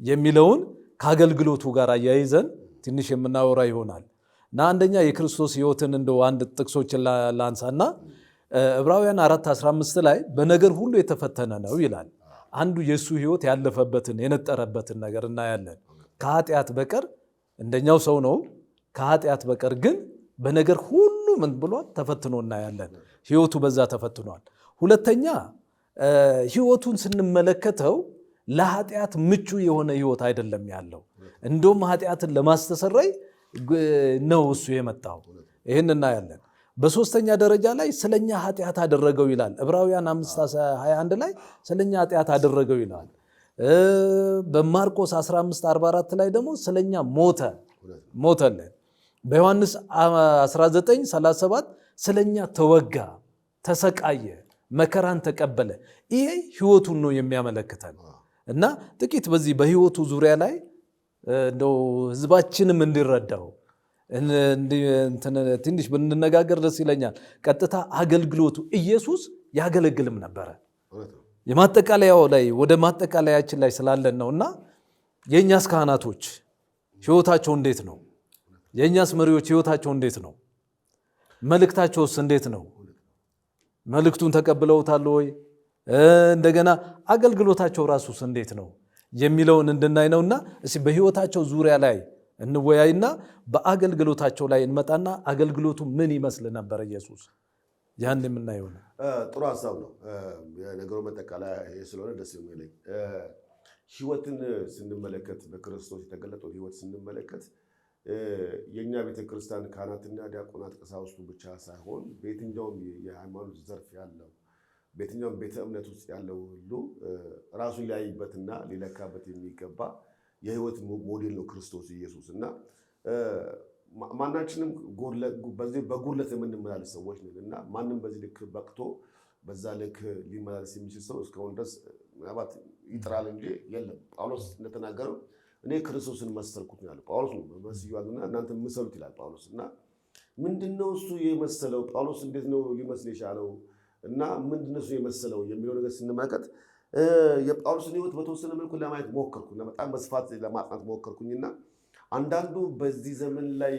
የሚለውን ከአገልግሎቱ ጋር አያይዘን ትንሽ የምናወራ ይሆናል። እና አንደኛ የክርስቶስ ሕይወትን እንደው አንድ ጥቅሶችን ላንሳና ዕብራውያን 4:15 ላይ በነገር ሁሉ የተፈተነ ነው ይላል። አንዱ የእሱ ሕይወት ያለፈበትን የነጠረበትን ነገር እናያለን። ከኃጢአት በቀር እንደኛው ሰው ነው። ከኃጢአት በቀር ግን በነገር ሁሉ ምን ብሏል? ተፈትኖ እናያለን። ሕይወቱ በዛ ተፈትኗል። ሁለተኛ ሕይወቱን ስንመለከተው ለኃጢአት ምቹ የሆነ ሕይወት አይደለም ያለው። እንደውም ኃጢአትን ለማስተሰረይ ነው እሱ የመጣው። ይህን እናያለን። በሶስተኛ ደረጃ ላይ ስለኛ ኃጢአት አደረገው ይላል። ዕብራውያን 5:21 ላይ ስለኛ ኃጢአት አደረገው ይላል። በማርቆስ 15:44 ላይ ደግሞ ስለኛ ሞተልን። በዮሐንስ 19:37 ስለኛ ተወጋ፣ ተሰቃየ፣ መከራን ተቀበለ። ይሄ ሕይወቱን ነው የሚያመለክተን እና ጥቂት በዚህ በሕይወቱ ዙሪያ ላይ እንደው ህዝባችንም እንዲረዳው ትንሽ ብንነጋገር ደስ ይለኛል። ቀጥታ አገልግሎቱ ኢየሱስ ያገለግልም ነበረ። የማጠቃለያው ላይ ወደ ማጠቃለያችን ላይ ስላለን ነውና የእኛስ ካህናቶች ሕይወታቸው እንዴት ነው? የእኛስ መሪዎች ሕይወታቸው እንዴት ነው? መልእክታቸውስ እንዴት ነው? መልእክቱን ተቀብለውታል ወይ? እንደገና አገልግሎታቸው ራሱስ እንዴት ነው የሚለውን እንድናይ ነውና እስኪ በሕይወታቸው ዙሪያ ላይ እንወያይና በአገልግሎታቸው ላይ እንመጣና አገልግሎቱ ምን ይመስል ነበር ኢየሱስ ያን የምናየው ነው። ጥሩ ሀሳብ ነው። የነገሩ መጠቃለያ ስለሆነ ደስ የሚለኝ ሕይወትን ስንመለከት በክርስቶስ የተገለጠው ሕይወት ስንመለከት የእኛ ቤተክርስቲያን ካህናትና ዲያቆናት ቀሳውስቱ ብቻ ሳይሆን በየትኛውም የሃይማኖት ዘርፍ ያለው በየትኛውም ቤተ እምነት ውስጥ ያለው ሁሉ ራሱን ሊያይበትና ሊለካበት የሚገባ የሕይወት ሞዴል ነው ክርስቶስ ኢየሱስ እና ማናችንም በጉድለት የምንመላለስ ሰዎች ነን እና ማንም በዚህ ልክ በቅቶ በዛ ልክ ሊመላለስ የሚችል ሰው እስካሁን ድረስ ምናልባት ይጥራል እንጂ የለም። ጳውሎስ እንደተናገረው እኔ ክርስቶስን መሰልኩት ያለው ጳውሎስ ነው። መስዩአልና እናንተ ምሰሉት ይላል ጳውሎስ እና ምንድነው እሱ የመሰለው? ጳውሎስ እንዴት ነው ሊመስል የቻለው? እና ምንድነው እሱ የመሰለው የሚለው ነገር ስንመለከት የጳውሎስን ሕይወት በተወሰነ መልኩ ለማየት ሞከርኩና በጣም በስፋት ለማጥናት ሞከርኩኝና አንዳንዱ በዚህ ዘመን ላይ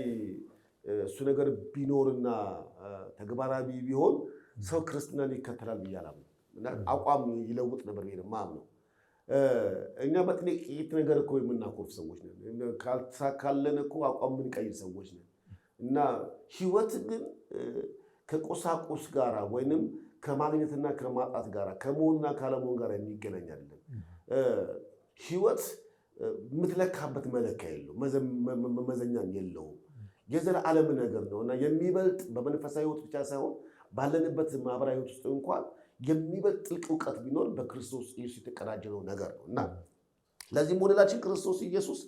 እሱ ነገር ቢኖርና ተግባራዊ ቢሆን ሰው ክርስትናን ይከተላል ብዬ አላምንም እና አቋም ይለውጥ ነበር ብዬ ነው። እኛ በጥቂት ነገር እኮ የምናኮርፍ ሰዎች ነን። ካልተሳካለን እኮ አቋም የምንቀይር ሰዎች ነን እና ሕይወት ግን ከቁሳቁስ ጋር ወይንም ከማግኘትና ከማጣት ጋር ከመሆንና ካለመሆን ጋር የሚገናኝ አይደለም። ሕይወት የምትለካበት መለኪያ የለው፣ መመዘኛም የለውም። የዘላለም ነገር ነው እና የሚበልጥ በመንፈሳዊ ሕይወት ብቻ ሳይሆን ባለንበት ማህበራዊ ሕይወት ውስጥ እንኳን የሚበልጥ ጥልቅ እውቀት ቢኖር በክርስቶስ ኢየሱስ የተቀዳጀነው ነገር ነው እና ለዚህ ሞዴላችን ክርስቶስ ኢየሱስ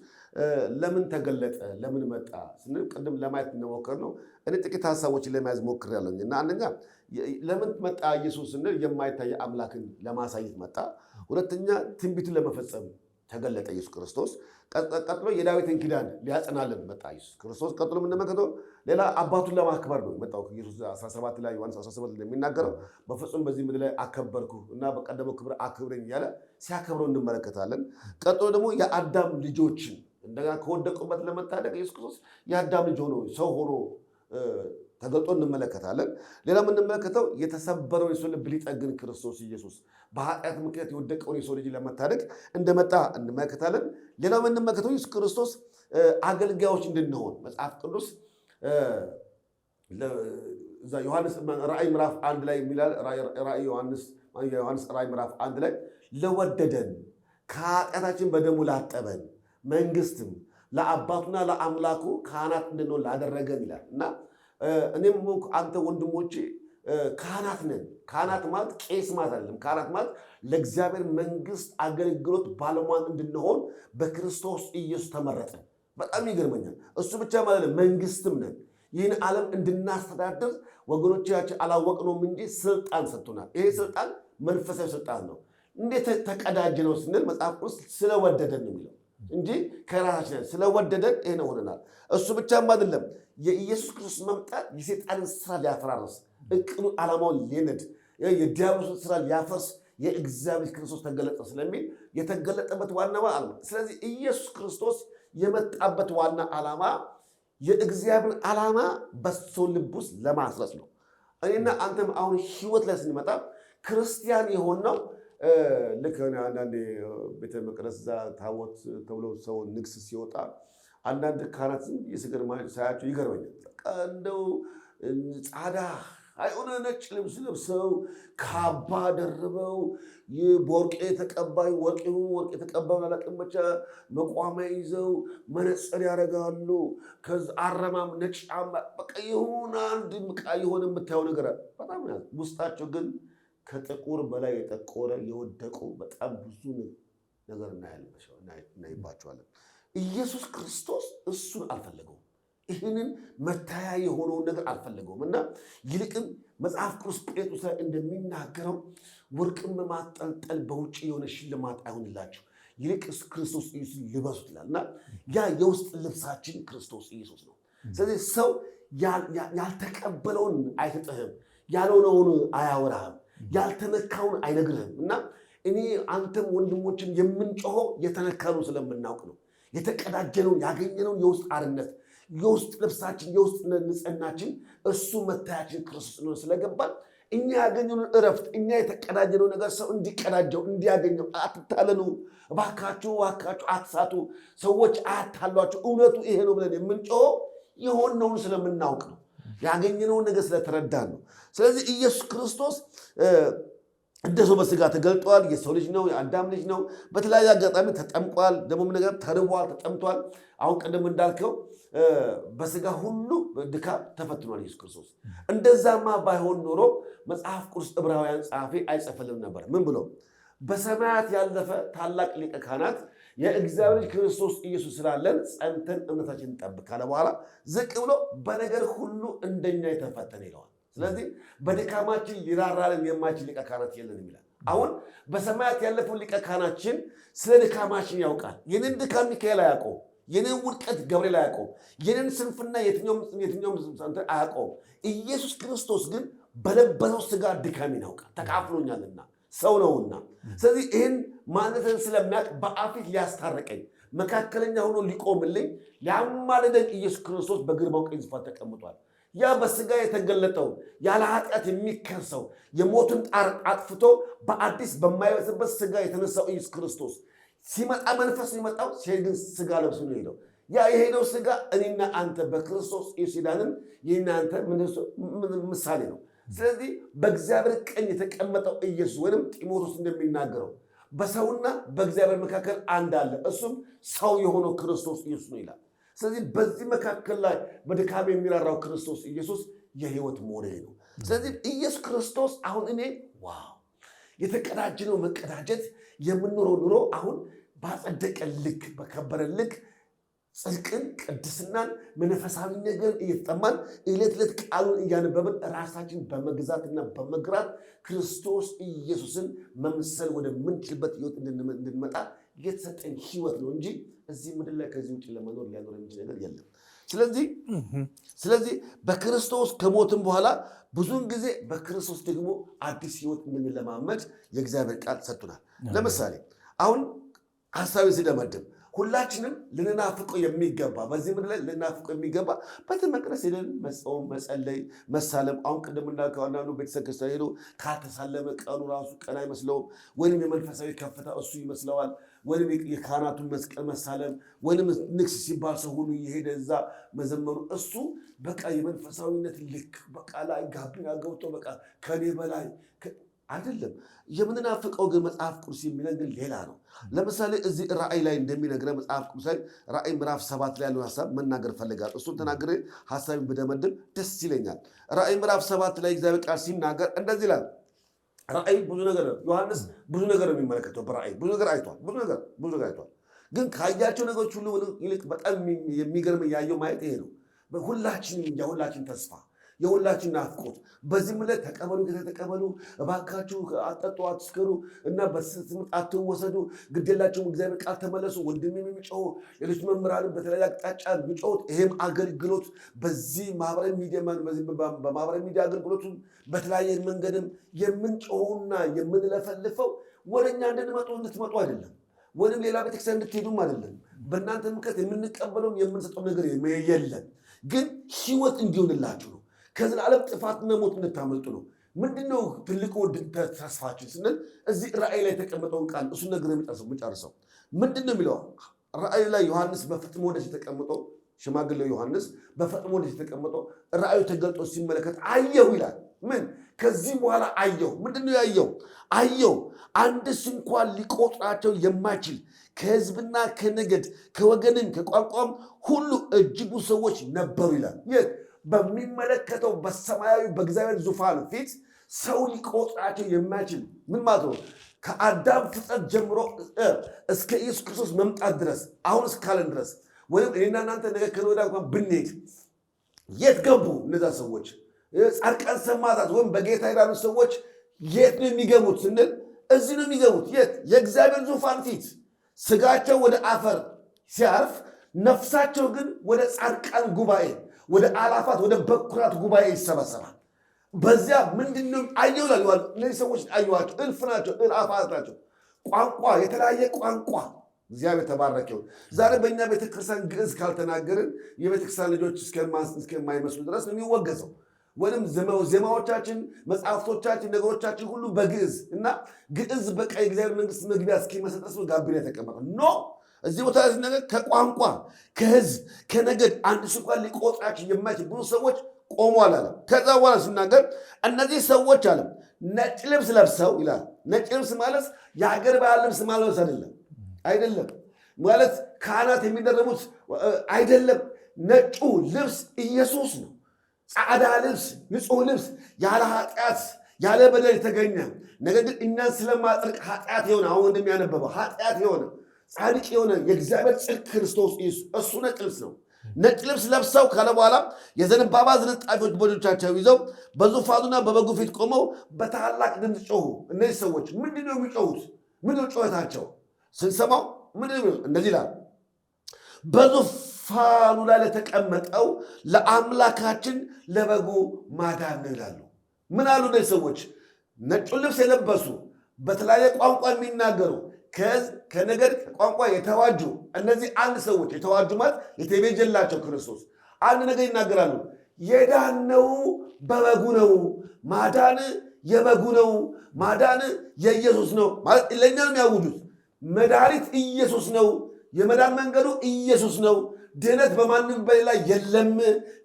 ለምን ተገለጠ፣ ለምን መጣ ስንል ቅድም ለማየት እንደሞከር ነው። እኔ ጥቂት ሀሳቦችን ለመያዝ ሞክሬያለሁ እና አንደኛ ለምን መጣ ኢየሱስ ስንል የማይታይ አምላክን ለማሳየት መጣ። ሁለተኛ ትንቢቱን ለመፈጸም ተገለጠ ኢየሱስ ክርስቶስ። ቀጥሎ የዳዊትን ኪዳን ሊያጸናልን መጣ ኢየሱስ ክርስቶስ። ቀጥሎ የምንመለከተው ሌላ አባቱን ለማክበር ነው የመጣው። ኢየሱስ 17 ላይ ዮሐንስ 17 ላይ የሚናገረው በፍጹም በዚህ ምድር ላይ አከበርኩ እና በቀደመው ክብር አክብረኝ እያለ ሲያከብረው እንመለከታለን። ቀጥሎ ደግሞ የአዳም ልጆችን እንደገና ከወደቁበት ለመታደግ ኢየሱስ ክርስቶስ የአዳም ልጅ ሆኖ ሰው ሆኖ ተገልጦ እንመለከታለን። ሌላ የምንመለከተው የተሰበረውን የሰው ልብ ሊጠግን ክርስቶስ ኢየሱስ በኃጢአት ምክንያት የወደቀውን የሰው ልጅ ለመታደግ እንደመጣ እንመለከታለን። ሌላው የምንመለከተው ኢየሱስ ክርስቶስ አገልጋዮች እንድንሆን መጽሐፍ ቅዱስ ዮሐንስ ራእይ ምዕራፍ 1 ላይ የሚላል ራእይ ዮሐንስ ራእይ ምዕራፍ 1 ላይ ለወደደን ከኃጢአታችን በደሙ ላጠበን መንግስትም ለአባቱና ለአምላኩ ካህናት እንድንሆን ላደረገን ይላል እና እኔም አንተ ወንድሞቼ ካህናት ነን። ካህናት ማለት ቄስ ማለት አይደለም። ካህናት ማለት ለእግዚአብሔር መንግስት አገልግሎት ባለሟል እንድንሆን በክርስቶስ ኢየሱስ ተመረጠን። በጣም ይገርመኛል። እሱ ብቻ ማለት መንግስትም ነን። ይህን ዓለም እንድናስተዳድር ወገኖቻችን አላወቅነውም እንጂ ስልጣን ሰጥቶናል። ይሄ ስልጣን መንፈሳዊ ስልጣን ነው። እንዴት ተቀዳጀ ነው ስንል መጽሐፍ ቅዱስ ስለወደደን ነው የሚለው እንጂ ከራሳችን ስለወደደን ይሄ ነው ሆነናል። እሱ ብቻም አይደለም። የኢየሱስ ክርስቶስ መምጣት የሰይጣንን ስራ ሊያፈራርስ እቅዱ ዓላማውን ሊነድ የዲያብሎስን ስራ ሊያፈርስ የእግዚአብሔር ክርስቶስ ተገለጠ ስለሚል የተገለጠበት ዋና ዓላማ። ስለዚህ ኢየሱስ ክርስቶስ የመጣበት ዋና ዓላማ የእግዚአብሔር ዓላማ በሰው ልብ ውስጥ ለማስረጽ ነው። እኔና አንተም አሁን ህይወት ላይ ስንመጣ ክርስቲያን የሆነው ልክ አንዳንዴ ቤተ መቅደስ እዛ ታቦት ተብሎ ሰው ንግስ ሲወጣ አንዳንድ ካህናት የስገድ ሳያቸው ይገርመኛል። እንደው ጻዳ አይሆነ ነጭ ልብስ ለብሰው ካባ ደርበው ወርቅ የተቀባዩ ወርቅ የተቀባዩን አላውቅም ብቻ መቋሚያ ይዘው መነጽር ያደርጋሉ። ከዛ አረማም ነጭ ጫማ በቃ የሆነ አንድ ምቃ የሆነ የምታየው ነገር በጣም ውስጣቸው ግን ከጥቁር በላይ የጠቆረ የወደቁ በጣም ብዙ ነገር እናይባቸዋለን። ኢየሱስ ክርስቶስ እሱን አልፈለገውም። ይህንን መታያ የሆነውን ነገር አልፈለገውም እና ይልቅም መጽሐፍ ቅዱስ ጴጥሮስ ላይ እንደሚናገረው ወርቅን በማጠልጠል በውጭ የሆነ ሽልማት አይሆንላችሁ፣ ይልቅ ክርስቶስ ኢየሱስ ልበሱት ይላል እና ያ የውስጥ ልብሳችን ክርስቶስ ኢየሱስ ነው። ስለዚህ ሰው ያልተቀበለውን አይሰጥህም፣ ያልሆነውን አያወራህም፣ ያልተነካውን አይነግርህም እና እኔ አንተም ወንድሞችን የምንጮኸው የተነካነውን ስለምናውቅ ነው። የተቀዳጀነውን ያገኘነውን የውስጥ አርነት የውስጥ ልብሳችን የውስጥ ንጽህናችን እሱ መታያችን ክርስቶስ ነው ስለገባን እኛ ያገኘነውን እረፍት እኛ የተቀዳጀነው ነገር ሰው እንዲቀዳጀው እንዲያገኘው አትታለሉ፣ እባካችሁ አትሳቱ፣ ሰዎች አያታሏችሁ፣ እውነቱ ይሄ ነው ብለን የምንጮኸው የሆነውን ስለምናውቅ ነው። ያገኘነውን ነገር ስለተረዳን ነው። ስለዚህ ኢየሱስ ክርስቶስ እንደ ሰው በስጋ ተገልጧል። የሰው ልጅ ነው፣ የአዳም ልጅ ነው። በተለያየ አጋጣሚ ተጠምቋል፣ ደግሞ ነገር ተርቧል፣ ተጠምቷል። አሁን ቀደም እንዳልከው በስጋ ሁሉ ድካም ተፈትኗል ኢየሱስ ክርስቶስ። እንደዛማ ባይሆን ኖሮ መጽሐፍ ቅዱስ ዕብራውያን ጸሐፊ አይጽፍልም ነበር። ምን ብሎ በሰማያት ያለፈ ታላቅ ሊቀ ካህናት የእግዚአብሔር ልጅ ክርስቶስ ኢየሱስ ስላለን ጸንተን እምነታችን እንጠብቅ ካለ በኋላ ዝቅ ብሎ በነገር ሁሉ እንደኛ የተፈተነ ይለዋል። ስለዚህ በድካማችን ሊራራልን የማይችል ሊቀ ካህናት የለንም ይላል። አሁን በሰማያት ያለፈው ሊቀ ካህናችን ስለ ድካማችን ያውቃል። የኔን ድካም ሚካኤል አያውቀውም። የኔን ውድቀት ገብርኤል አያውቀውም። የኔን ስንፍና የትኛውም አያውቀውም። ኢየሱስ ክርስቶስ ግን በለበሰው ስጋ ድካሜን ያውቃል፣ ተካፍሎኛልና ሰው ነውና። ስለዚህ ይህን ማንነትን ስለሚያውቅ በአፊት ሊያስታርቀኝ መካከለኛ ሆኖ ሊቆምልኝ ሊያማልደኝ ኢየሱስ ክርስቶስ በግርማው ቀኝ ዙፋን ተቀምጧል። ያ በስጋ የተገለጠው ያለ ኃጢአት የሚከሰው የሞትን ጣር አጥፍቶ በአዲስ በማይበስበት ስጋ የተነሳው ኢየሱስ ክርስቶስ ሲመጣ መንፈስ የሚመጣው ሲሄድን ስጋ ለብሶ ነው ሄደው። ያ የሄደው ስጋ እኔና አንተ በክርስቶስ ኢየሱስ ዳንን የእኔና አንተ ምሳሌ ነው። ስለዚህ በእግዚአብሔር ቀኝ የተቀመጠው ኢየሱስ ወይም ጢሞቴዎስ እንደሚናገረው በሰውና በእግዚአብሔር መካከል አንድ አለ፣ እሱም ሰው የሆነው ክርስቶስ ኢየሱስ ነው ይላል። ስለዚህ በዚህ መካከል ላይ በድካም የሚራራው ክርስቶስ ኢየሱስ የህይወት ሞዴል ነው። ስለዚህ ኢየሱስ ክርስቶስ አሁን እኔ የተቀዳጀነው መቀዳጀት የምንኖረው ኑሮ አሁን ባጸደቀ ልክ በከበረ ልክ ጽድቅን፣ ቅድስናን፣ መንፈሳዊ ነገር እየተጠማን ዕለት ዕለት ቃሉን እያነበብን ራሳችን በመግዛትና በመግራት ክርስቶስ ኢየሱስን መምሰል ወደምንችልበት ህይወት እንድንመጣ የተሰጠን ህይወት ነው እንጂ እዚህ ምድር ላይ ከዚህ ውጭ ለመኖር ሊያኖር የሚችል ነገር የለም። ስለዚህ በክርስቶስ ከሞትም በኋላ ብዙውን ጊዜ በክርስቶስ ደግሞ አዲስ ህይወት የምንለማመድ የእግዚአብሔር ቃል ሰጥቶናል። ለምሳሌ አሁን ሐሳቤን ስደመድም ሁላችንም ልንናፍቀው የሚገባ በዚህ ምድር ላይ ልንናፍቀው የሚገባ ቤተ መቅደስ ሄደን መጾም፣ መጸለይ፣ መሳለም። አሁን ቅድም እንዳልከው አንዳንዱ ቤተክርስቲያን ክርስቲያን ሄዶ ካልተሳለመ ቀኑ ራሱ ቀን አይመስለውም፣ ወይም የመንፈሳዊ ከፍታ እሱ ይመስለዋል፣ ወይም የካህናቱን መስቀል መሳለም፣ ወይም ንግስ ሲባል ሰው ሁሉ እየሄደ እዛ መዘመሩ እሱ በቃ የመንፈሳዊነት ልክ በቃ ላይ ጋቢና ገብቶ በቃ ከኔ በላይ አይደለም። የምንናፍቀው ግን መጽሐፍ ቅዱስ የሚለን ግን ሌላ ነው። ለምሳሌ እዚህ ራእይ ላይ እንደሚነግረን መጽሐፍ ቅዱስ ላይ ራእይ ምዕራፍ 7 ላይ ያለውን ሀሳብ መናገር ፈልጋለሁ። እሱን ተናግሬ ሀሳብን ብደመድም ደስ ይለኛል። ራእይ ምዕራፍ 7 ላይ እግዚአብሔር ቃል ሲናገር እንደዚህ ይላል። ራእይ ብዙ ነገር ነው። ዮሐንስ ብዙ ነገር ነው የሚመለከተው። በራእይ ብዙ ነገር አይቷል። ብዙ ነገር አይቷል። ግን ካያቸው ነገሮች ሁሉ ይልቅ በጣም የሚገርም ያየው ማየት ይሄ ነው። የሁላችን ተስፋ የሁላችን ናፍቆት በዚህ ምለት ተቀበሉ ተቀበሉ፣ እባካችሁ አጠጡ፣ አትስከሩ እና በትምህርት አትወሰዱ፣ ግዴላችሁም እግዚአብሔር ቃል ተመለሱ። ወንድም የሚጮሁ ሌሎች መምህራን በተለያየ አቅጣጫ የሚጮሁት ይሄም አገልግሎት በዚህ ማህበራዊ ሚዲያ በማህበራዊ ሚዲያ አገልግሎቱ በተለያየ መንገድም የምንጮሁና የምንለፈልፈው ወደኛ እንድትመጡ አይደለም፣ ወይም ሌላ ቤተክርስቲያን እንድትሄዱም አይደለም። በእናንተ ምክንያት የምንቀበለውም የምንሰጠው ነገር የለም፣ ግን ህይወት እንዲሆንላችሁ ነው። ከዘላለም ጥፋትና ሞት እንድታመልጡ ነው። ምንድነው ትልቁ ተስፋችን ስንል እዚህ ራእይ ላይ የተቀመጠውን ቃል እሱ ነገር የሚጨርሰው ምንድነው የሚለው? ራእይ ላይ ዮሐንስ በፈጥሞ ደስ የተቀመጠው ሽማግሌው ዮሐንስ በፈጥሞ ደስ የተቀመጠው ራእዩ ተገልጦ ሲመለከት አየሁ ይላል። ምን ከዚህ በኋላ አየሁ። ምንድነው ያየው? አየሁ አንድስ እንኳን ሊቆጥራቸው የማይችል ከህዝብና ከነገድ ከወገንም ከቋንቋም ሁሉ እጅጉ ሰዎች ነበሩ ይላል። በሚመለከተው በሰማያዊ በእግዚአብሔር ዙፋን ፊት ሰው ሊቆጥራቸው የማይችል ምን ማለት ነው? ከአዳም ፍጥረት ጀምሮ እስከ ኢየሱስ ክርስቶስ መምጣት ድረስ አሁን እስካለን ድረስ ወይም እኔና እናንተ ነገ ከነገ ወዲያ እንኳን ብንሄድ የት ገቡ እነዛ ሰዎች? ጻድቃን ሰማዕታት ወይም በጌታ የዳኑ ሰዎች የት ነው የሚገቡት ስንል እዚህ ነው የሚገቡት። የት? የእግዚአብሔር ዙፋን ፊት። ስጋቸው ወደ አፈር ሲያርፍ ነፍሳቸው ግን ወደ ጻድቃን ጉባኤ ወደ አላፋት ወደ በኩራት ጉባኤ ይሰበሰባል። በዚያ ምንድነው አየሁ ይላል። እነዚህ ሰዎች አየኋቸው፣ እልፍ ናቸው፣ እልአፋት ናቸው። ቋንቋ የተለያየ ቋንቋ እግዚአብሔር ተባረከው። ዛሬ በእኛ ቤተክርስቲያን ግዕዝ ካልተናገርን የቤተክርስቲያን ልጆች እስከማይመስሉ ድረስ ነው የሚወገዘው። ወይም ዜማዎቻችን፣ መጽሐፍቶቻችን፣ ነገሮቻችን ሁሉ በግዕዝ እና ግዕዝ በቃ የእግዚአብሔር መንግስት መግቢያ እስኪመስል ድረስ ጋቢና የተቀመጠ ኖ እዚህ ቦታ ነገር ከቋንቋ ከህዝብ ከነገድ አንድ እንኳን ሊቆጥራቸው የማይችል ብዙ ሰዎች ቆሟል አለ። ከዛ በኋላ ሲናገር እነዚህ ሰዎች አለ ነጭ ልብስ ለብሰው ይላል። ነጭ ልብስ ማለት የሀገር ባህል ልብስ ማለት አይደለም ማለት ካህናት የሚደረቡት አይደለም። ነጩ ልብስ ኢየሱስ ነው። ጻዕዳ ልብስ፣ ንጹህ ልብስ፣ ያለ ኃጢአት ያለ በደል የተገኘ ነገር ግን እኛን ስለማጽድቅ ኃጢአት የሆነ አሁን እንደሚያነበበው ኃጢአት የሆነ ጻድቅ የሆነ የእግዚአብሔር ጽድቅ ክርስቶስ ኢየሱስ እሱ ነጭ ልብስ ነው። ነጭ ልብስ ለብሰው ካለ በኋላ የዘንባባ ዝንጣፊዎች በእጆቻቸው ይዘው በዙፋኑና በበጉ ፊት ቆመው በታላቅ ድምፅ ጮሁ። እነዚህ ሰዎች ምንድነው የሚጮሁት? ምንድነው ጮኸታቸው? ስንሰማው ምንድነው እንደዚህ ይላል፣ በዙፋኑ ላይ ለተቀመጠው ለአምላካችን ለበጉ ማዳን ነው ይላሉ። ምን አሉ እነዚህ ሰዎች? ነጩን ልብስ የለበሱ በተለያየ ቋንቋ የሚናገሩ ከነገድ ቋንቋ የተዋጁ እነዚህ አንድ ሰዎች የተዋጁ ማለት የተቤጀላቸው ክርስቶስ አንድ ነገር ይናገራሉ። የዳነው በበጉ ነው፣ ማዳን የበጉ ነው፣ ማዳን የኢየሱስ ነው ማለት ለእኛ ነው የሚያውጁት። መድኃኒት ኢየሱስ ነው፣ የመዳን መንገዱ ኢየሱስ ነው። ድህነት በማንም በሌላ የለም።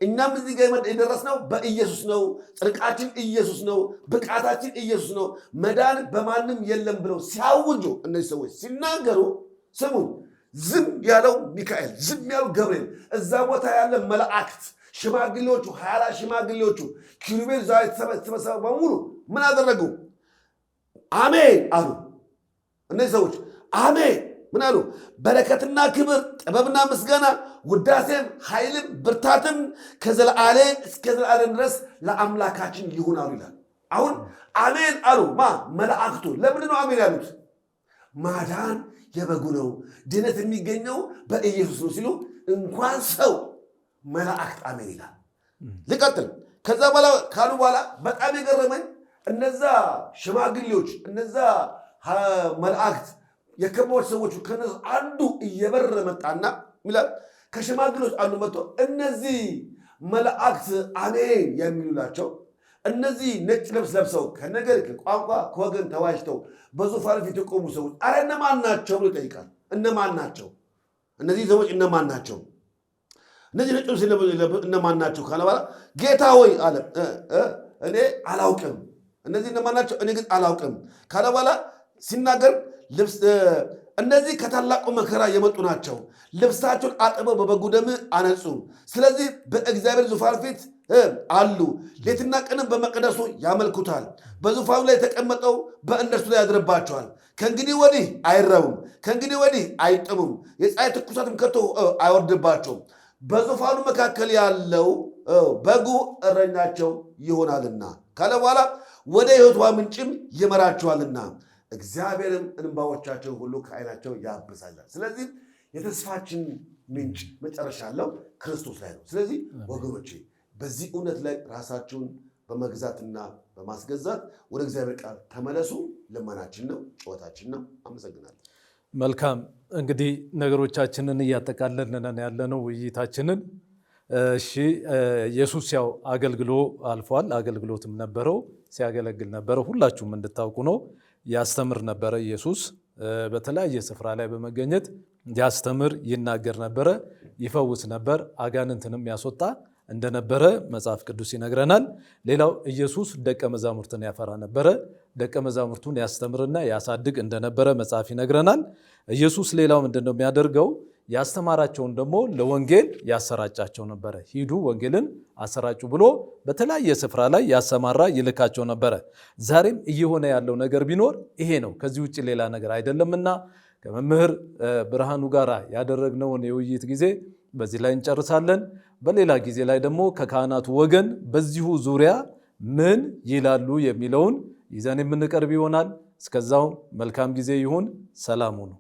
እኛም እዚህ ጋር የደረስነው በኢየሱስ ነው። ጽድቃችን ኢየሱስ ነው። ብቃታችን ኢየሱስ ነው። መዳን በማንም የለም ብለው ሲያውጁ እነዚህ ሰዎች ሲናገሩ ስሙን። ዝም ያለው ሚካኤል፣ ዝም ያለው ገብርኤል፣ እዛ ቦታ ያለ መላእክት ሽማግሌዎቹ 24 ሽማግሌዎቹ ኪሩቤል ዛ የተሰበሰበ በሙሉ ምን አደረጉ? አሜን አሉ። እነዚህ ሰዎች አሜን ምን አሉ? በረከትና ክብር ጥበብና ምስጋና ውዳሴም ኃይልም ብርታትም ከዘለዓለም እስከ ዘላለም ድረስ ለአምላካችን ይሁን አሉ ይላል። አሁን አሜን አሉ ማ መላእክቱ። ለምንድን ነው አሜን ያሉት? ማዳን የበጉ ነው፣ ድነት የሚገኘው በኢየሱስ ነው ሲሉ እንኳን ሰው መላእክት አሜን ይላል። ልቀጥል። ከዛ በኋላ ካሉ በኋላ በጣም የገረመኝ እነዛ ሽማግሌዎች እነዛ መላእክት የከበቡት ሰዎች ከነሱ አንዱ እየበረረ መጣና ይላል ከሽማግሌዎች አንዱ መጥቶ እነዚህ መላእክት አሜን የሚሉ ናቸው። እነዚህ ነጭ ልብስ ለብሰው ከነገር ከቋንቋ ከወገን ተዋጅተው በዙፋን ፊት የቆሙ ሰዎች አረ እነማን ናቸው ብሎ ይጠይቃል። እነማን ናቸው እነዚህ ሰዎች? እነማን ናቸው እነዚህ ነጭ ልብስ እነማን ናቸው ካለ በኋላ ጌታ ሆይ አለ እኔ አላውቅም። እነዚህ እነማን ናቸው? እኔ ግን አላውቅም ካለ በኋላ ሲናገር እነዚህ ከታላቁ መከራ የመጡ ናቸው። ልብሳቸውን አጥበው በበጉ ደም አነጹ። ስለዚህ በእግዚአብሔር ዙፋን ፊት አሉ። ሌትና ቀንም በመቅደሱ ያመልኩታል። በዙፋኑ ላይ የተቀመጠው በእነርሱ ላይ ያድርባቸዋል። ከእንግዲህ ወዲህ አይረቡም፣ ከእንግዲህ ወዲህ አይጥሙም፣ የፀሐይ ትኩሳትም ከቶ አይወርድባቸውም። በዙፋኑ መካከል ያለው በጉ እረኛቸው ይሆናልና ካለ በኋላ ወደ ሕይወት ውኃ ምንጭም ይመራቸዋልና እግዚአብሔርም እንባዎቻቸው ሁሉ ከዓይናቸው ያብሳል። ስለዚህ የተስፋችን ምንጭ መጨረሻ ያለው ክርስቶስ ላይ ነው። ስለዚህ ወገኖቼ በዚህ እውነት ላይ ራሳችሁን በመግዛትና በማስገዛት ወደ እግዚአብሔር ቃል ተመለሱ። ልመናችን ነው፣ ጩኸታችን ነው። አመሰግናለሁ። መልካም እንግዲህ ነገሮቻችንን እያጠቃለልን ያለነው ውይይታችንን። እሺ ኢየሱስ ያው አገልግሎ አልፏል። አገልግሎትም ነበረው፣ ሲያገለግል ነበረ። ሁላችሁም እንድታውቁ ነው። ያስተምር ነበረ። ኢየሱስ በተለያየ ስፍራ ላይ በመገኘት ያስተምር፣ ይናገር ነበረ፣ ይፈውስ ነበር፣ አጋንንትንም ያስወጣ እንደነበረ መጽሐፍ ቅዱስ ይነግረናል። ሌላው ኢየሱስ ደቀ መዛሙርትን ያፈራ ነበረ። ደቀ መዛሙርቱን ያስተምርና ያሳድግ እንደነበረ መጽሐፍ ይነግረናል። ኢየሱስ ሌላው ምንድነው የሚያደርገው? ያስተማራቸውን ደግሞ ለወንጌል ያሰራጫቸው ነበረ። ሂዱ ወንጌልን አሰራጩ ብሎ በተለያየ ስፍራ ላይ ያሰማራ ይልካቸው ነበረ። ዛሬም እየሆነ ያለው ነገር ቢኖር ይሄ ነው። ከዚህ ውጭ ሌላ ነገር አይደለምና ከመምህር ብርሃኑ ጋር ያደረግነውን የውይይት ጊዜ በዚህ ላይ እንጨርሳለን። በሌላ ጊዜ ላይ ደግሞ ከካህናቱ ወገን በዚሁ ዙሪያ ምን ይላሉ የሚለውን ይዘን የምንቀርብ ይሆናል። እስከዛው መልካም ጊዜ ይሁን። ሰላም ሁኑ።